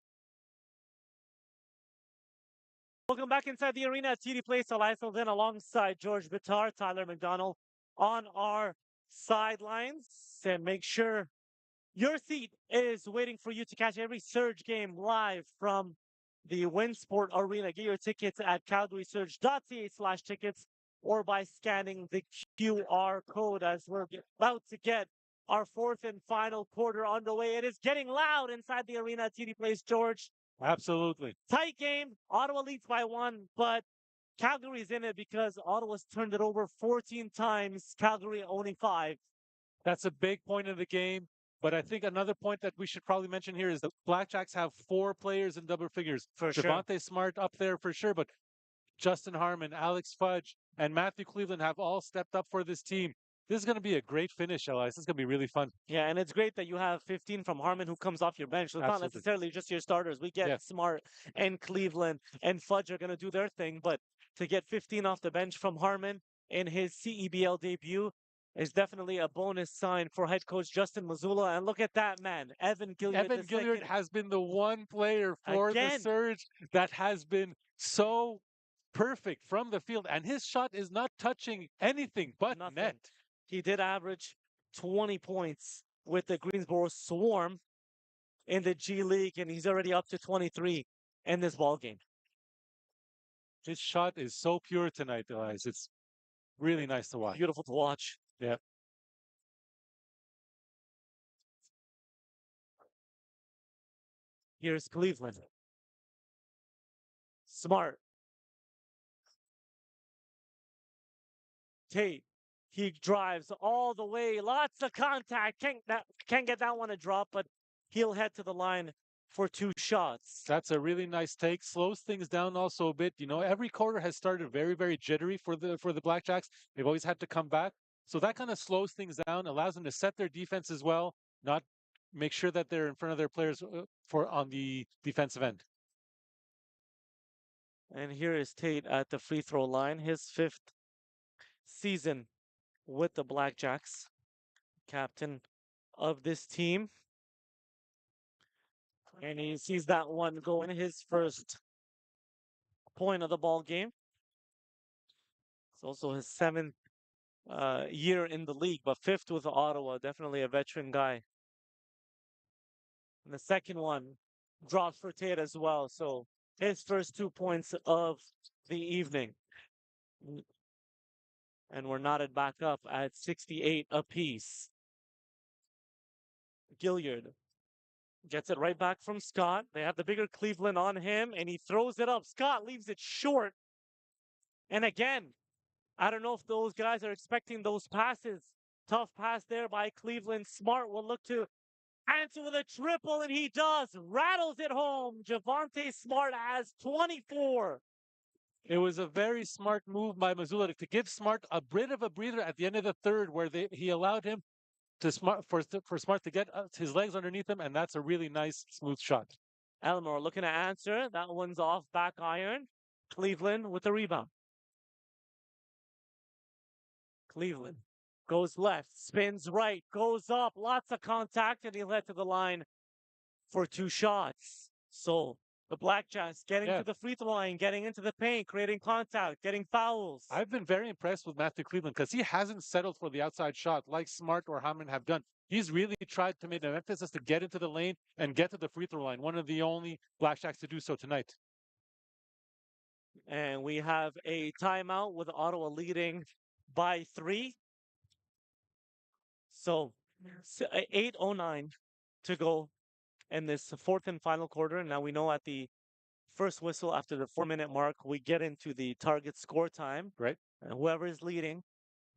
Welcome back inside the arena at TD Place. Elias Levin alongside George Bitar, Tyler McDonald on our sidelines. And make sure your seat is waiting for you to catch every Surge game live from the Winsport Arena. Get your tickets at calgarysurge.ca/tickets or by scanning the QR code as we're about to get our fourth and final quarter underway. It is getting loud inside the arena at TD Place, George. Absolutely. Tight game. Ottawa leads by 1, but Calgary's in it because Ottawa's turned it over 14 times. Calgary owning 5. That's a big point of the game. But I think another point that we should probably mention here is the Blackjacks have 4 players in double figures. For sure. Javonte Smart up there for sure, but Justin Harmon, Alex Fudge, and Matthew Cleveland have all stepped up for this team. This is going to be a great finish, Elias. This is going to be really fun. Yeah, and it's great that you have 15 from Harmon who comes off your bench. So it's not necessarily just your starters. We get Smart and Cleveland and Fudge are going to do their thing, but to get 15 off the bench from Harmon in his CEBL debut is definitely a bonus sign for head coach Justin Mazzulla. And look at that, man. Evan Gilliard. Evan Gilliard has been the one player for the Surge that has been so perfect from the field. And his shot is not touching anything but net. He did average 20 points with the Greensboro Swarm in the G League, and he's already up to 23 in this ball game. His shot is so pure tonight, Elias. It's really nice to watch. Beautiful to watch. Yeah. Here's Cleveland. Smart. Tate. He drives all the way. Lots of contact. Can't get that one to drop, but he'll head to the line for 2 shots. That's a really nice take. Slows things down also a bit. You know, every quarter has started very, very jittery for the Blackjacks. They've always had to come back. So that kind of slows things down, allows them to set their defense as well, not make sure that they're in front of their players on the defensive end. And here is Tate at the free throw line, his 5th season with the Blackjacks, captain of this team. And he sees that one go in, his first point of the ball game. It's also his 7th year in the league, but 5th with Ottawa. Definitely a veteran guy. And the second one drops for Tate as well. So his first 2 points of the evening. And we're knotted back up at 68 apiece. Gilliard gets it right back from Scott. They have the bigger Cleveland on him, and he throws it up. Scott leaves it short. And again, I don't know if those guys are expecting those passes. Tough pass there by Cleveland. Smart will look to answer with a triple, and he does. Rattles it home. Javonte Smart has 24. It was a very smart move by Mazzulla to give Smart a bit of a breather at the end of the third, where he allowed him to Smart to get his legs underneath him, and that's a really nice, smooth shot. Elmore looking to answer. That one's off back iron. Cleveland with the rebound. Cleveland goes left, spins right, goes up, lots of contact, and he'll head to the line for 2 shots. So the Blackjacks getting to the free throw line, getting into the paint, creating contact, getting fouls. I've been very impressed with Matthew Cleveland because he hasn't settled for the outside shot like Smart or Hammond have done. He's really tried to make an emphasis to get into the lane and get to the free throw line. One of the only Blackjacks to do so tonight. And we have a timeout with Ottawa leading by 3. So 8:09 to go in this 4th and final quarter. Now we know at the first whistle after the 4-minute mark, we get into the target score time. Right. And whoever is leading,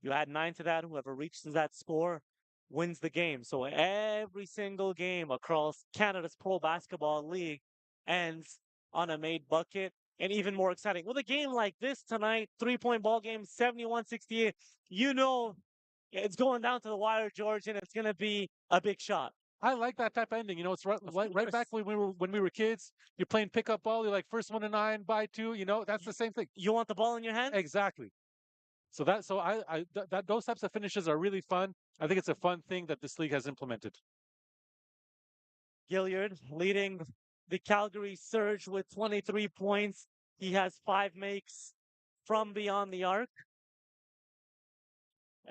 you add 9 to that. Whoever reaches that score wins the game. So every single game across Canada's Pro Basketball League ends on a made bucket. And even more exciting, with a game like this tonight, 3-point ball game, 71-68, you know it's going down to the wire, George, and it's going to be a big shot. I like that type of ending. You know, it's right back when we were kids. You're playing pickup ball. You're like first 1 to 9 by 2. You know, that's the same thing. You want the ball in your hand? Exactly. So those types of finishes are really fun. I think it's a fun thing that this league has implemented. Gilliard leading the Calgary Surge with 23 points. He has 5 makes from beyond the arc.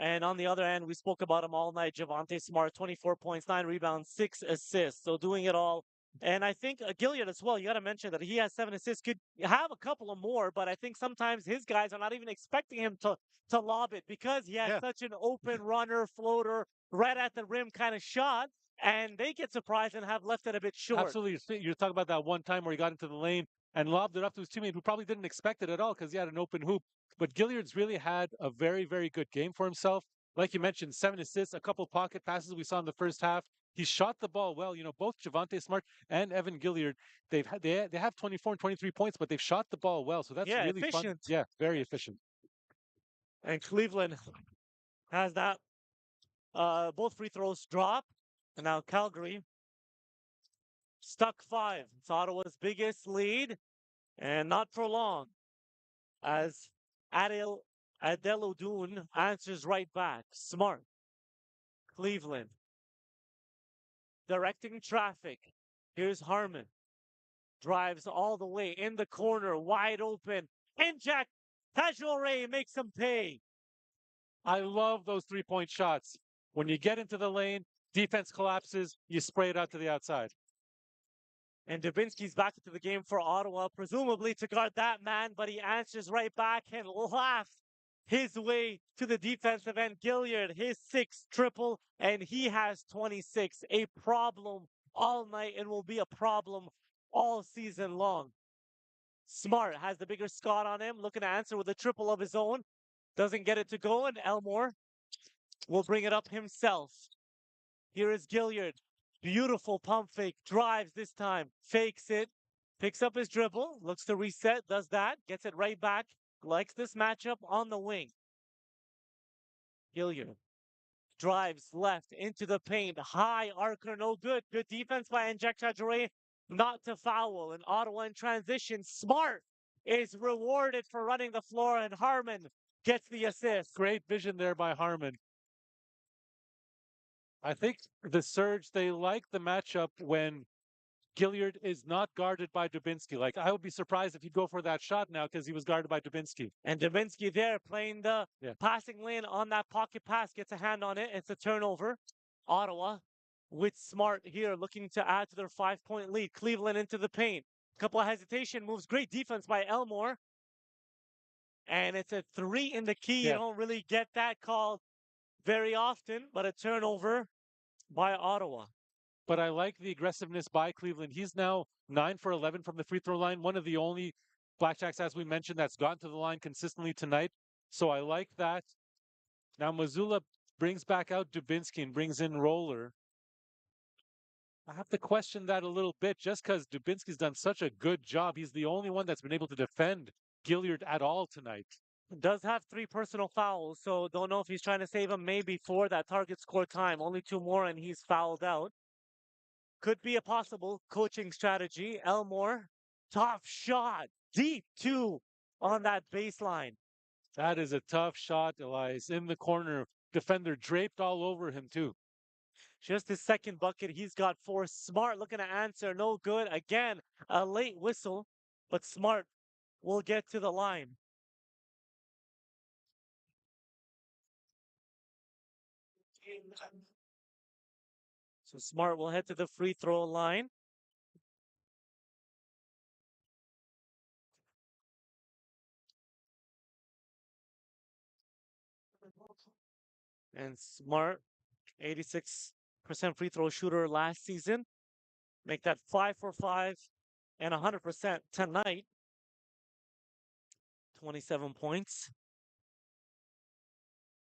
And on the other end, we spoke about him all night. Javonte Smart, 24 points, 9 rebounds, 6 assists. So doing it all And I think Gilliard as well, you got to mention that he has 7 assists, could have a couple of more, but I think sometimes his guys are not even expecting him to lob it because he has such an open runner, floater, right at the rim kind of shot, and they get surprised and have left it a bit short. Absolutely. You're talking about that one time where he got into the lane and lobbed it up to his teammate who probably didn't expect it at all because he had an open hoop. But Gilliard's really had a very, very good game for himself. Like you mentioned, 7 assists, a couple pocket passes we saw in the first half. He shot the ball well. You know, both Javonte Smart and Evan Gilliard, they have 24 and 23 points, but they've shot the ball well. So that's really efficient. fun. Yeah, very efficient. And Cleveland has that. Both free throws drop. And now Calgary stuck 5. It's Ottawa's biggest lead. And not for long. As Adelodun answers right back. Smart. Cleveland. Directing traffic. Here's Harmon. Drives all the way in the corner. Wide open. Inject. Tajore makes him pay. I love those 3-point shots. When you get into the lane, defense collapses, you spray it out to the outside. And Dubinsky's back into the game for Ottawa, presumably to guard that man, but he answers right back and laughs his way to the defensive end. Gilliard, his 6th triple, and he has 26. A problem all night and will be a problem all season long. Smart has the bigger Scott on him, looking to answer with a triple of his own. Doesn't get it to go, and Elmore will bring it up himself. Here is Gilliard. Beautiful pump fake. Drives this time. Fakes it. Picks up his dribble. Looks to reset. Does that. Gets it right back. Likes this matchup on the wing. Gilliard drives left into the paint. High arcer. No good. Good defense by Inject Tajore. Not to foul. And Ottawa in transition. Smart is rewarded for running the floor. And Harmon gets the assist. Great vision there by Harmon. I think the Surge, they like the matchup when Gilliard is not guarded by Dubinsky. Like, I would be surprised if he'd go for that shot now because he was guarded by Dubinsky. And Dubinsky there playing the passing lane on that pocket pass. Gets a hand on it. It's a turnover. Ottawa with Smart here looking to add to their 5-point lead. Cleveland into the paint. Couple of hesitation moves. Great defense by Elmore. And it's a 3 in the key. You don't really get that call very often, but a turnover by Ottawa. But I like the aggressiveness by Cleveland. He's now 9 for 11 from the free throw line. One of the only Blackjacks, as we mentioned, that's gotten to the line consistently tonight. So I like that. Now Mazzulla brings back out Dubinsky and brings in Roller. I have to question that a little bit just because Dubinsky's done such a good job. He's the only one that's been able to defend Gilliard at all tonight. Does have 3 personal fouls, so don't know if he's trying to save him maybe for that target score time. Only 2 more and he's fouled out. Could be a possible coaching strategy. Elmore, tough shot, deep 2 on that baseline. That is a tough shot, Elias. In the corner, defender draped all over him too. Just his 2nd bucket. He's got 4. Smart looking to answer. No good. Again, a late whistle, but Smart will get to the line. So Smart will head to the free throw line. And Smart, 86% free throw shooter last season. Make that 5 for 5 and 100% tonight. 27 points.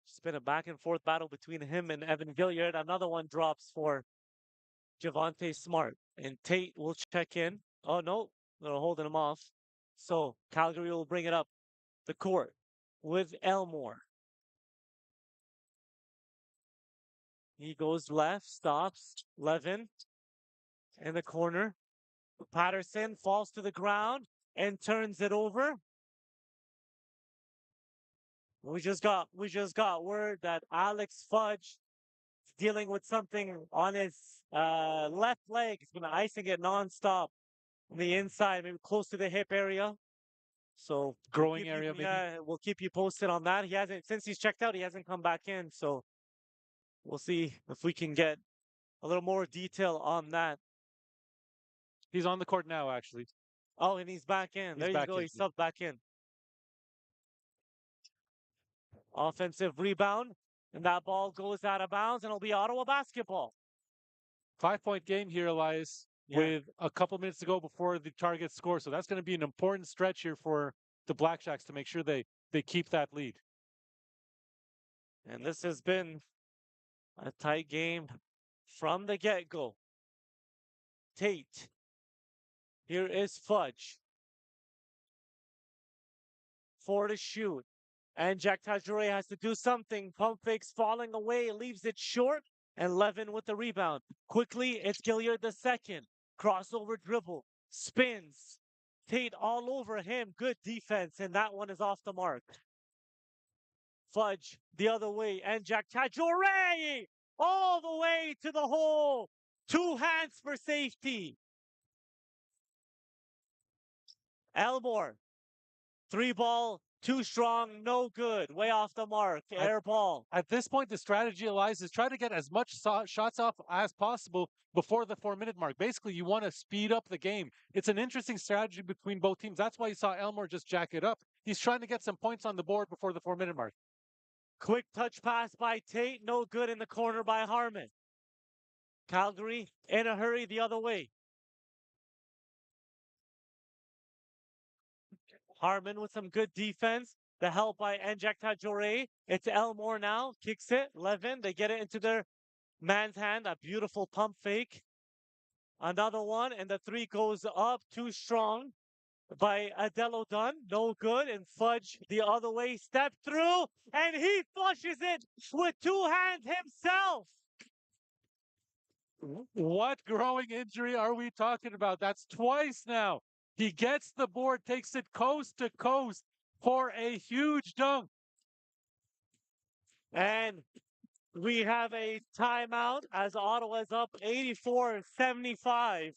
It's been a back and forth battle between him and Evan Gilliard. Another one drops for Javonte Smart. And Tate will check in. Oh, no, they're holding him off. So Calgary will bring it up the court with Elmore. He goes left, stops. Levin in the corner. Patterson falls to the ground and turns it over. We just got word that Alex Fudge is dealing with something on his left leg. He's been icing it nonstop on the inside, maybe close to the hip area. So growing area, maybe. Yeah, we'll keep you posted on that. He hasn't, since he's checked out, he hasn't come back in. So we'll see if we can get a little more detail on that. He's on the court now, actually. Oh, and he's back in. He's There you back go. in. He's subbed back in. Offensive rebound. And that ball goes out of bounds, and it'll be Ottawa basketball. 5-point game here, Elias, with a couple minutes to go before the Target score. So that's going to be an important stretch here for the BlackJacks to make sure they keep that lead. And this has been a tight game from the get-go. Tate. Here is Fudge. 4 to shoot. And Jack Tajure has to do something. Pump fakes falling away, leaves it short. And Levin with the rebound. Quickly, it's Gilliard the second. Crossover dribble. Spins. Tate all over him. Good defense. And that one is off the mark. Fudge the other way. And Jack Tajure all the way to the hole. 2 hands for safety. Elmore. 3 ball. Too strong, no good. Way off the mark. Air ball. At this point, the strategy, Elias, is try to get as much shots off as possible before the 4-minute mark. Basically, you want to speed up the game. It's an interesting strategy between both teams. That's why you saw Elmore just jack it up. He's trying to get some points on the board before the 4-minute mark. Quick touch pass by Tate. No good in the corner by Harmon. Calgary in a hurry the other way. Harmon with some good defense. The help by Njak Tajore. It's Elmore now. Kicks it. Levin. They get it into their man's hand. A beautiful pump fake. Another one. And the 3 goes up. Too strong by Adelo Dunn. No good. And Fudge the other way. Step through. And he flushes it with 2 hands himself. What growing injury are we talking about? That's twice now. He gets the board, takes it coast to coast for a huge dunk. And we have a timeout as Ottawa is up 84-75.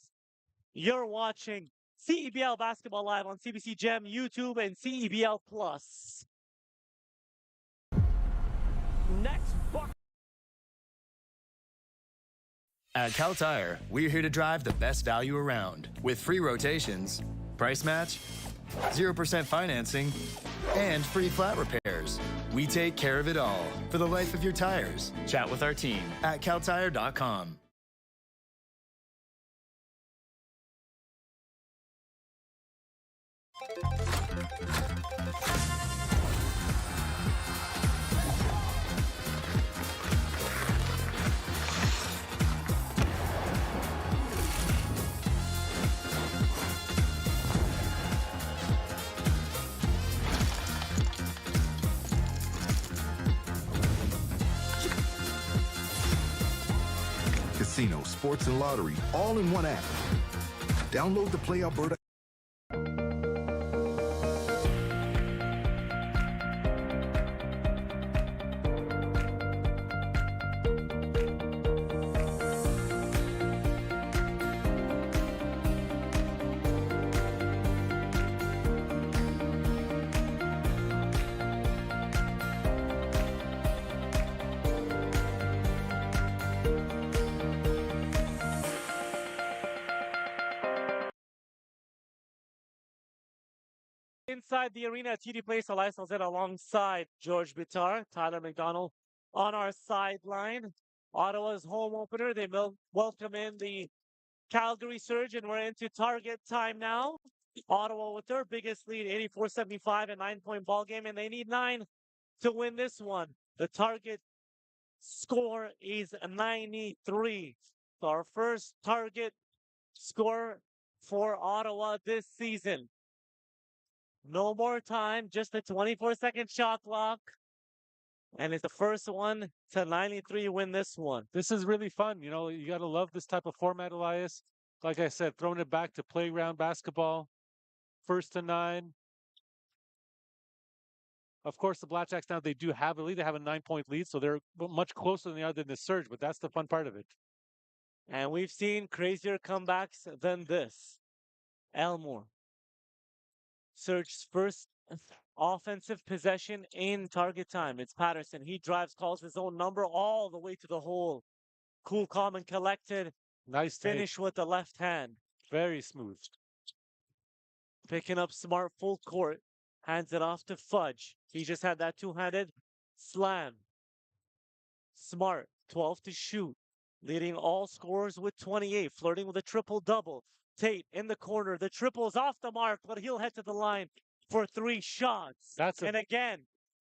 You're watching CEBL Basketball Live on CBC Gem, YouTube, and CEBL Plus. Next buck. At Cal Tire, we're here to drive the best value around with free rotations, price match, 0% financing, and free flat repairs. We take care of it all for the life of your tires. Chat with our team at caltire.com. Casino, sports, and lottery all in one app. Download the Play Alberta. Inside the arena at TD Place, Elias Alzette alongside George Bitar, Tyler McDonald on our sideline. Ottawa's home opener. They welcome in the Calgary Surge, and we're into target time now. Ottawa with their biggest lead, 84-75, a 9-point ball game, and they need 9 to win this one. The target score is 93. So our first target score for Ottawa this season. No more time, just a 24-second shot clock. And it's the first one to 93 win this one. This is really fun. You know, you got to love this type of format, Elias. Like I said, throwing it back to playground basketball. 1st to 9. Of course, the BlackJacks now, they do have a lead. They have a 9-point lead, so they're much closer than they are than the Surge, but that's the fun part of it. And we've seen crazier comebacks than this. Elmore. Surge's first offensive possession in target time. It's Patterson. He drives, calls his own number all the way to the hole. Cool, calm, and collected. Nice finish with the left hand. Very smooth. Picking up Smart full court. Hands it off to Fudge. He just had that two-handed slam. Smart, 12 to shoot. Leading all scorers with 28. Flirting with a triple-double. Tate in the corner. The triple's off the mark, but he'll head to the line for 3 shots. And again,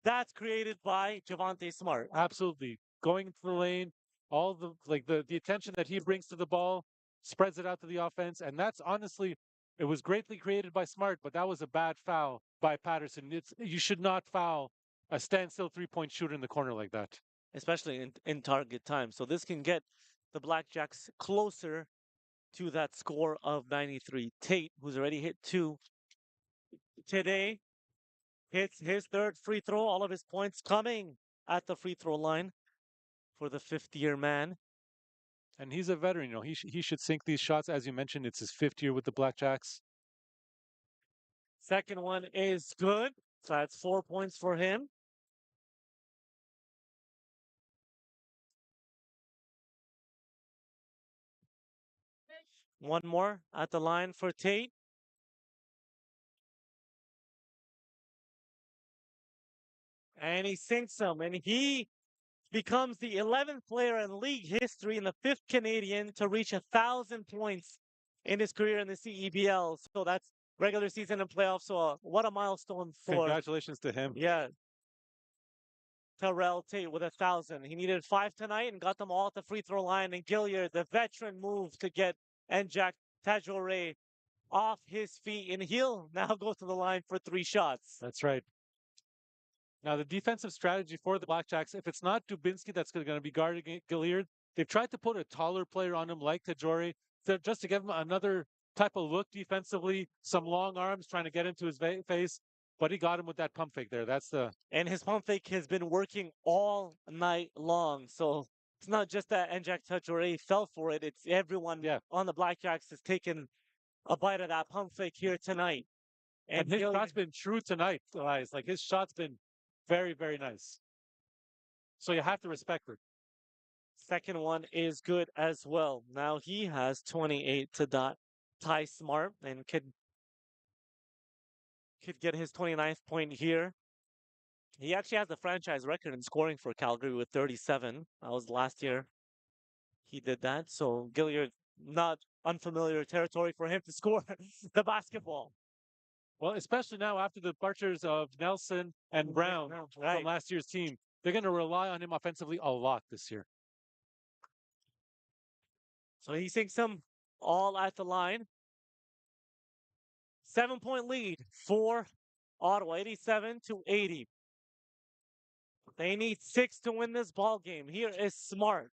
that's created by Javonte Smart. Absolutely. Going into the lane, all the attention that he brings to the ball, spreads it out to the offense. And that's honestly, it was greatly created by Smart, but that was a bad foul by Patterson. You should not foul a standstill three-point shooter in the corner like that. Especially in target time. So this can get the Blackjacks closer to that score of 93. Tate, who's already hit 2 today, hits his 3rd free throw. All of his points coming at the free throw line for the 5th-year man. And he's a veteran, you know. He should sink these shots. As you mentioned, it's his 5th year with the Blackjacks. Second one is good. So that's 4 points for him. One more at the line for Tate. And he sinks them. And he becomes the 11th player in league history and the 5th Canadian to reach 1,000 points in his career in the CEBL. So that's regular season and playoffs. So what a milestone for... Congratulations to him. Yeah. Terrell Tate with 1,000. He needed 5 tonight and got them all at the free throw line. And Gilliard, the veteran move to get Jack Tajore off his feet. And he'll now go to the line for 3 shots. That's right. Now, the defensive strategy for the Blackjacks, if it's not Dubinsky that's going to be guarding Gilliard, they've tried to put a taller player on him like Tajori, just to give him another type of look defensively, some long arms trying to get into his face, but he got him with that pump fake there. And his pump fake has been working all night long. So it's not just that Njak Tajore fell for it. It's everyone on the Blackjacks has taken a bite of that pump fake here tonight. And his shot's been true tonight, Elias. Like, his shot's been very, very nice. So you have to respect it. Second one is good as well. Now he has 28 to tie Smart and could get his 29th point here. He actually has the franchise record in scoring for Calgary with 37. That was last year. He did that. So Gilliard, not unfamiliar territory for him to score the basketball. Well, especially now after the departures of Nelson and Brown from last year's team, they're going to rely on him offensively a lot this year. So he sinks them all at the line. 7-point lead for Ottawa, 87-80. They need 6 to win this ball game. Here is Smart.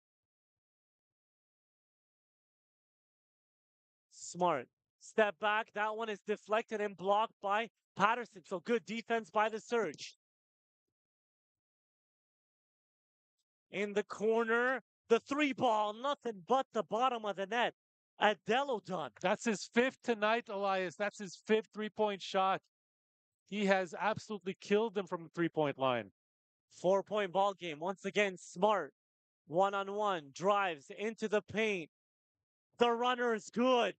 Smart. Step back. That one is deflected and blocked by Patterson. So good defense by the Surge. In the corner, the 3-ball, nothing but the bottom of the net. Adelo done. That's his 5th tonight, Elias. That's his 5th three-point shot. He has absolutely killed them from the 3-point line. 4-point ball game. Once again, Smart. One-on-one. Drives into the paint. The runner is good.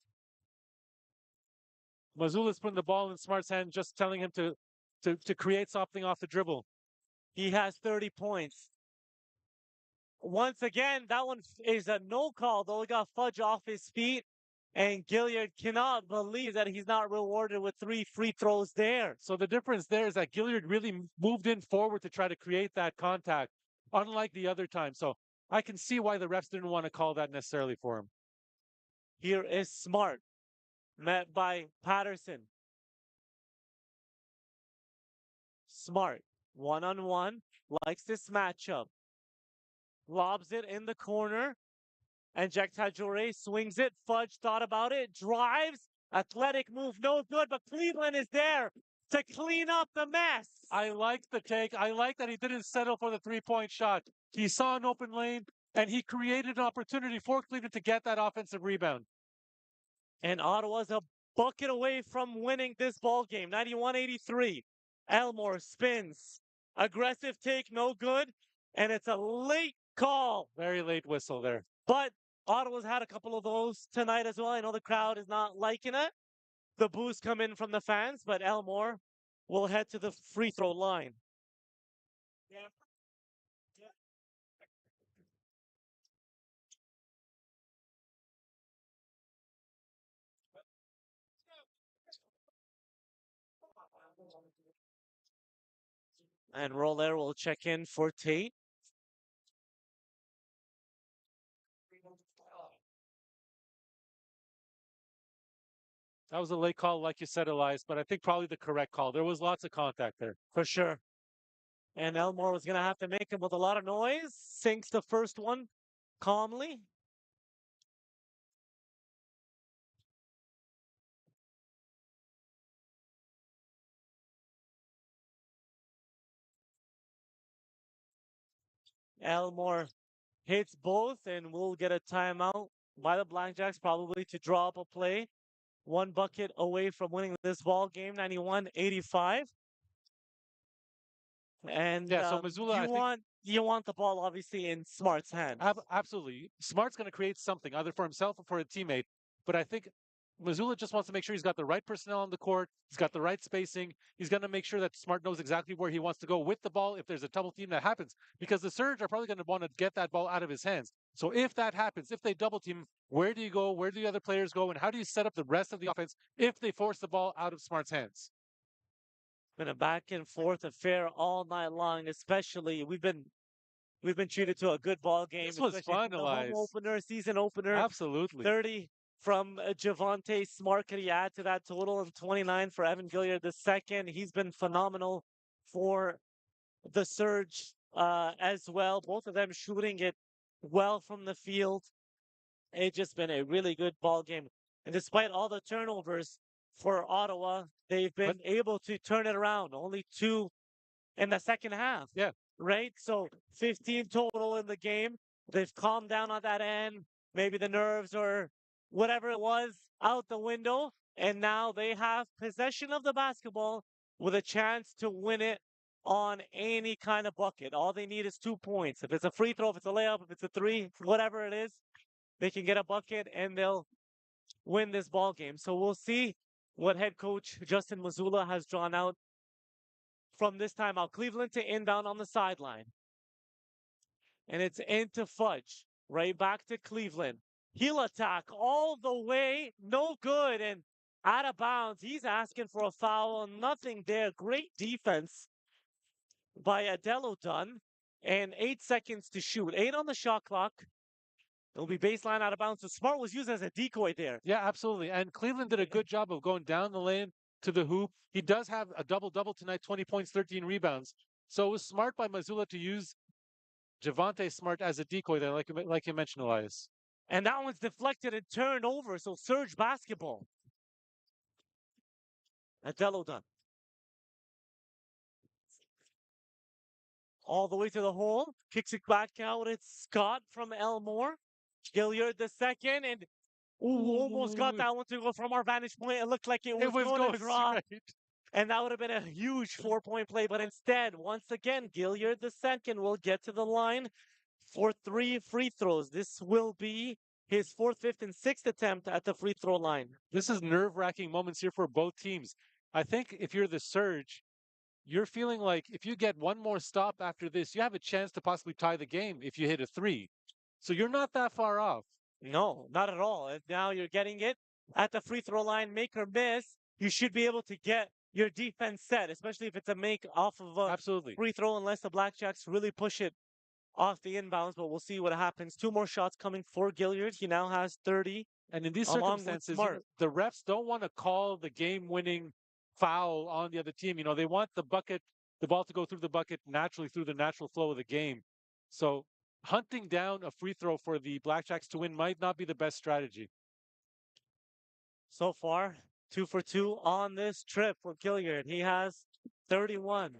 Mazzulla's putting the ball in Smart's hand, just telling him to create something off the dribble. He has 30 points. Once again, that one is a no call, though. He got Fudge off his feet. And Gilliard cannot believe that he's not rewarded with 3 free throws there. So the difference there is that Gilliard really moved in forward to try to create that contact, unlike the other time. So I can see why the refs didn't want to call that necessarily for him. Here is Smart, met by Patterson. Smart, one-on-one, likes this matchup. Lobs it in the corner. And Jack Tajore swings it. Fudge thought about it. Drives. Athletic move. No good. But Cleveland is there to clean up the mess. I like the take. I like that he didn't settle for the 3-point shot. He saw an open lane, and he created an opportunity for Cleveland to get that offensive rebound. And Ottawa's a bucket away from winning this ball game. 91-83. Elmore spins. Aggressive take. No good. And it's a late call. Very late whistle there. But Ottawa's had a couple of those tonight as well. I know the crowd is not liking it. The boos come in from the fans, but Elmore will head to the free throw line. And Roller will check in for Tate. That was a late call, like you said, Elias, but I think probably the correct call. There was lots of contact there. For sure. And Elmore was going to have to make him with a lot of noise. Sinks the first one calmly. Elmore hits both, and we'll get a timeout by the BlackJacks, probably to draw up a play. One bucket away from winning this ball game, 91-85. And yeah, so Missoula, you want the ball obviously in Smart's hands. Absolutely. Smart's going to create something, either for himself or for a teammate. But I think Missoula just wants to make sure he's got the right personnel on the court. He's got the right spacing. He's going to make sure that Smart knows exactly where he wants to go with the ball if there's a double team that happens. Because the Surge are probably going to want to get that ball out of his hands. So if that happens, if they double team, where do you go? Where do the other players go? And how do you set up the rest of the offense if they force the ball out of Smart's hands? Been a back and forth affair all night long, especially we've been treated to a good ball game. This was fun, home opener, season opener. Absolutely. 30 from Javante Smart. Could he add to that total? And 29 for Evan Gilliard the second. He's been phenomenal for the Surge as well. Both of them shooting it well from the field. It's just been a really good ball game. And despite all the turnovers for Ottawa, they've been able to turn it around. Only 2 in the second half. Yeah. Right? So 15 total in the game. They've calmed down on that end. Maybe the nerves or whatever it was out the window. And now they have possession of the basketball with a chance to win it on any kind of bucket. All they need is 2 points. If it's a free throw, if it's a layup, if it's a three, whatever it is, they can get a bucket and they'll win this ball game. So we'll see what head coach Justin Missoula has drawn out from this timeout. Cleveland to inbound on the sideline. And it's into Fudge. Right back to Cleveland. Heel attack all the way. No good. And out of bounds. He's asking for a foul. Nothing there. Great defense by Adelo Dunn. And 8 seconds to shoot. 8 on the shot clock. It'll be baseline out of bounds. So Smart was used as a decoy there. Yeah, absolutely. And Cleveland did a good job of going down the lane to the hoop. He does have a double-double tonight, 20 points, 13 rebounds. So it was smart by Missoula to use Javante Smart as a decoy there, like you mentioned, Elias. And that one's deflected and turned over. So Surge basketball. Adelo Dunn. All the way to the hole. Kicks it back out. It's Scott from Elmore. Gilliard the second. And almost got that one to go from our vantage point. It looked like it was going to draw. Straight. And that would have been a huge 4-point play. But instead, once again, Gilliard the second will get to the line for 3 free throws. This will be his 4th, 5th, and 6th attempt at the free throw line. This is nerve-wracking moments here for both teams. I think if you're the Surge, you're feeling like if you get one more stop after this, you have a chance to possibly tie the game if you hit a 3. So you're not that far off. No, not at all. And now you're getting it at the free throw line, make or miss. You should be able to get your defense set, especially if it's a make off of a free throw, unless the BlackJacks really push it off the inbounds. But we'll see what happens. 2 more shots coming for Gilliard. He now has 30. And in these circumstances, the refs don't want to call the game-winning foul on the other team. They want the ball to go through the bucket naturally through the natural flow of the game. So hunting down a free throw for the BlackJacks to win might not be the best strategy. So far, 2 for 2 on this trip for Gilliard. He has 31.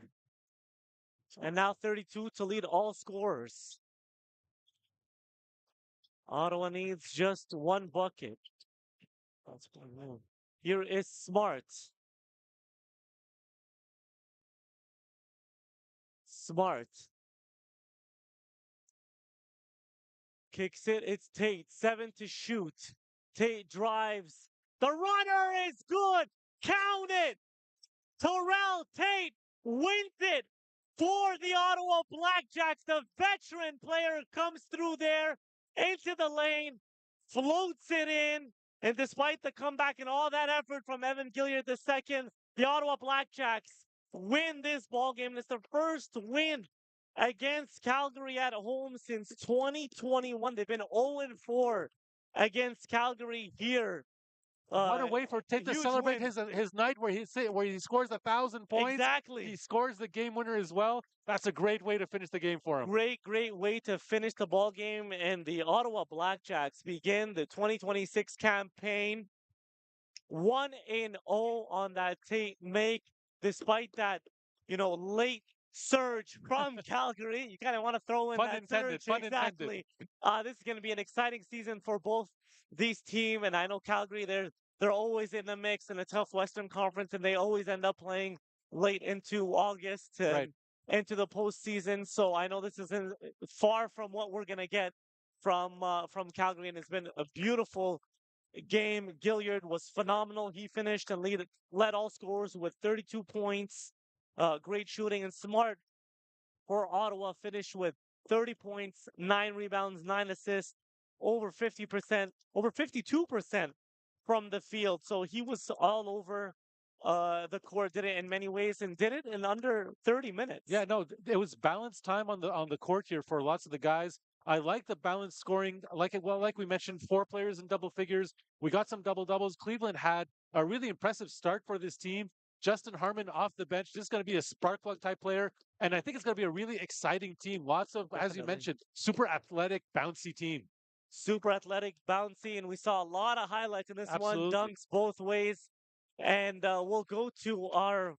And now 32 to lead all scorers. Ottawa needs just 1 bucket. That's one move. Here is Smart. Smart. kicks it. It's Tate. 7 to shoot. Tate drives. The runner is good. Count it. Terrell Tate wins it for the Ottawa BlackJacks. The veteran player comes through there into the lane, floats it in, and despite the comeback and all that effort from Evan Gilliard II, the Ottawa BlackJacks win this ball game. It's their first win against Calgary at home since 2021. They've been 0-4 against Calgary here. What a way for Tate to celebrate his night where he scores 1,000 points. Exactly. He scores the game winner as well. That's a great way to finish the game for him. Great way to finish the ball game. And the Ottawa BlackJacks begin the 2026 campaign 1-0 on that Tate make, despite that, late surge from Calgary. You kind of want to throw in that surge. Exactly. This is going to be an exciting season for both these teams, and I know Calgary, they're always in the mix in a tough Western Conference, and they always end up playing late into August into the postseason. So I know this isn't far from what we're gonna get from Calgary, and it's been a beautiful game. Gilliard was phenomenal. He finished and led all scorers with 32 points. Great shooting, and Smart for Ottawa finished with 30 points, 9 rebounds, 9 assists, over 50%, over 52% from the field. So he was all over the court, did it in many ways, and did it in under 30 minutes. Yeah, no, it was balanced time on the court here for lots of the guys. I like the balanced scoring. Like we mentioned, 4 players in double figures. We got some double doubles. Cleveland had a really impressive start for this team. Justin Harmon off the bench, just going to be a spark plug type player. And I think it's going to be a really exciting team. Lots of, as you mentioned, super athletic, bouncy team. Super athletic, bouncy, and we saw a lot of highlights in this one. Dunks both ways. And we'll go to our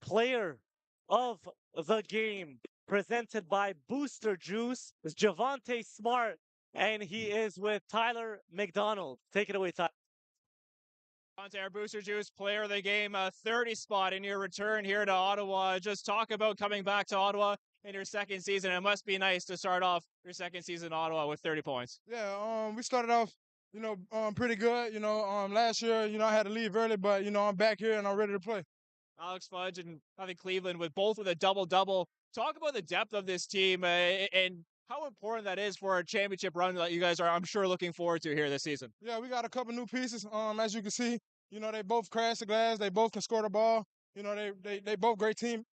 player of the game, presented by Booster Juice. It's Javonte Smart, and he is with Tyler McDonald. Take it away, Tyler. Our Booster Juice player of the game, a 30 spot in your return here to Ottawa. Just talk about coming back to Ottawa in your second season. It must be nice to start off your second season in Ottawa with 30 points. Yeah, we started off, pretty good. Last year, I had to leave early, but, I'm back here and I'm ready to play. Alex Fudge and I think Cleveland with a double-double. Talk about the depth of this team and how important that is for a championship run that you guys are, I'm sure, looking forward to here this season. Yeah, we got a couple new pieces. As you can see, they both crash the glass. They both can score the ball. They both great team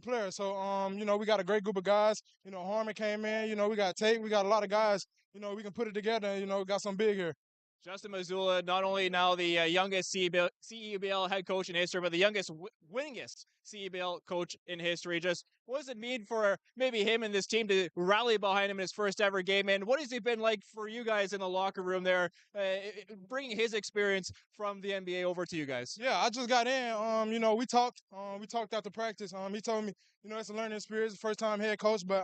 players. So, we got a great group of guys. Harmon came in. We got Tate. We got a lot of guys. We can put it together. We got some big here. Justin Mazzulla, not only now the youngest CEBL head coach in history, but the youngest winningest CEBL coach in history. Just what does it mean for maybe him and this team to rally behind him in his first ever game? And what has it been like for you guys in the locker room there, bringing his experience from the NBA over to you guys? Yeah, I just got in. We talked after practice. He told me, it's a learning experience, first time head coach, but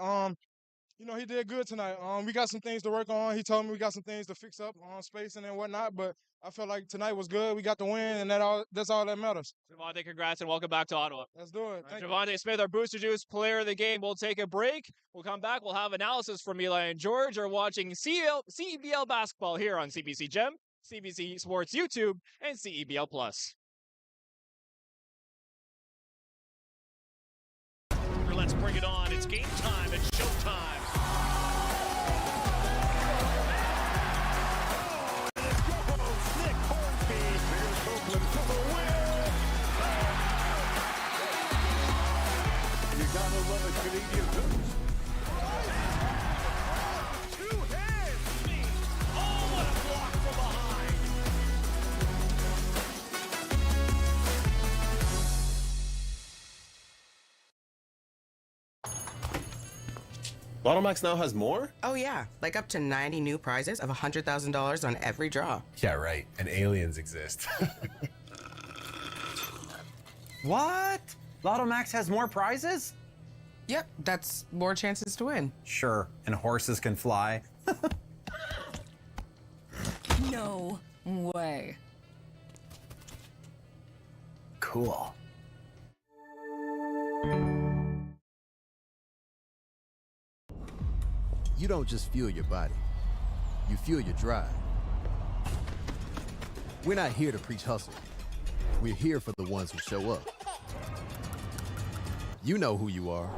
he did good tonight. We got some things to work on. He told me we got some things to fix up on spacing and whatnot, but I felt like tonight was good. We got the win, and that's all that matters. Javonte, congrats, and welcome back to Ottawa. Let's do it. Javonte Smith, our Booster Juice player of the game. We'll take a break. We'll come back. We'll have analysis from Eli and George. Are watching CEBL basketball here on CBC Gem, CBC Sports YouTube, and CEBL Plus. Let's bring it on. It's game time. It's showtime. You gotta love a Canadian boost. Two hands, me. Oh, what a block from behind. Lotto Max now has more? Oh, yeah. Like up to 90 new prizes of $100,000 on every draw. Yeah, right. And aliens exist. What? Lotto Max has more prizes? Yep, that's more chances to win. Sure, and horses can fly. No way. Cool. You don't just fuel your body, you fuel your drive. We're not here to preach hustle. We're here for the ones who show up. You know who you are.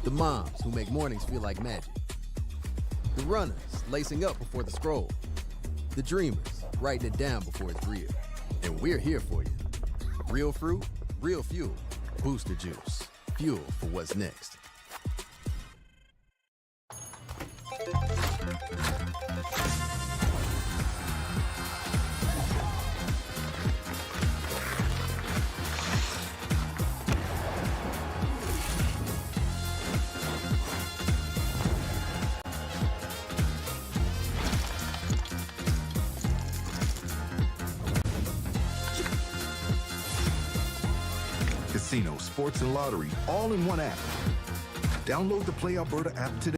The moms who make mornings feel like magic. The runners lacing up before the scroll. The dreamers writing it down before it's real. And we're here for you. Real fruit, real fuel. Booster Juice. Fuel for what's next. Casino, sports, and lottery all in one app. Download the Play Alberta app today.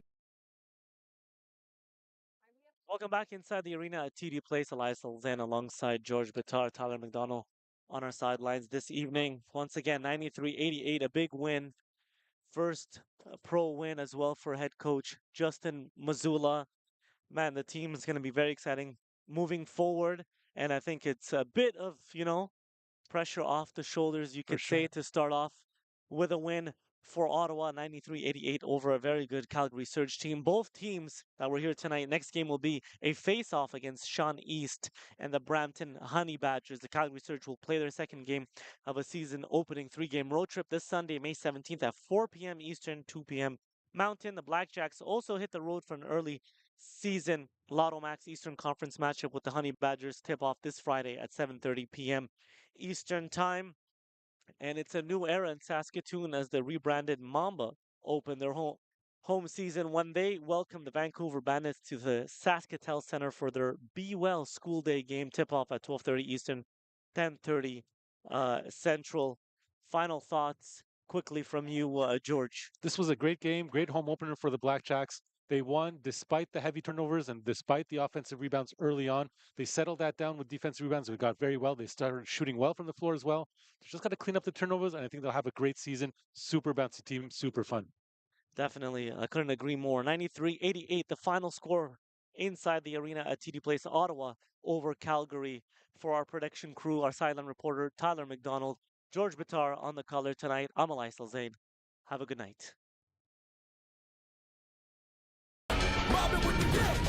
Welcome back inside the arena at TD Place. Elias Alzan alongside George Bitar, Tyler McDonald on our sidelines this evening. Once again, 93-88, a big win. First pro win as well for head coach Justin Mazzulla. Man, the team is going to be very exciting moving forward. And I think it's a bit of, pressure off the shoulders, you could say, to start off with a win for Ottawa, 93-88 over a very good Calgary Surge team. Both teams that were here tonight, next game will be a face-off against Sean East and the Brampton Honey Badgers. The Calgary Surge will play their second game of a season-opening 3-game road trip this Sunday, May 17th at 4 p.m. Eastern, 2 p.m. Mountain. The BlackJacks also hit the road for an early season Lotto Max Eastern Conference matchup with the Honey Badgers. Tip-off this Friday at 7:30 p.m. Eastern Time. And it's a new era in Saskatoon as the rebranded Mamba open their home season when they welcome the Vancouver Bandits to the Saskatell Center for their Be Well School Day game. Tip-off at 12:30 Eastern, 10:30 Central. Final thoughts quickly from you, George. This was a great game, great home opener for the BlackJacks. They won despite the heavy turnovers and despite the offensive rebounds early on. They settled that down with defensive rebounds. We got very well. They started shooting well from the floor as well. They just got to clean up the turnovers, and I think they'll have a great season. Super bouncy team, super fun. Definitely. I couldn't agree more. 93-88, the final score inside the arena at TD Place, Ottawa over Calgary. For our production crew, our sideline reporter, Tyler McDonald, George Bitar on the color tonight. I'm Elias Alzain. Have a good night. Mobbing with the gang.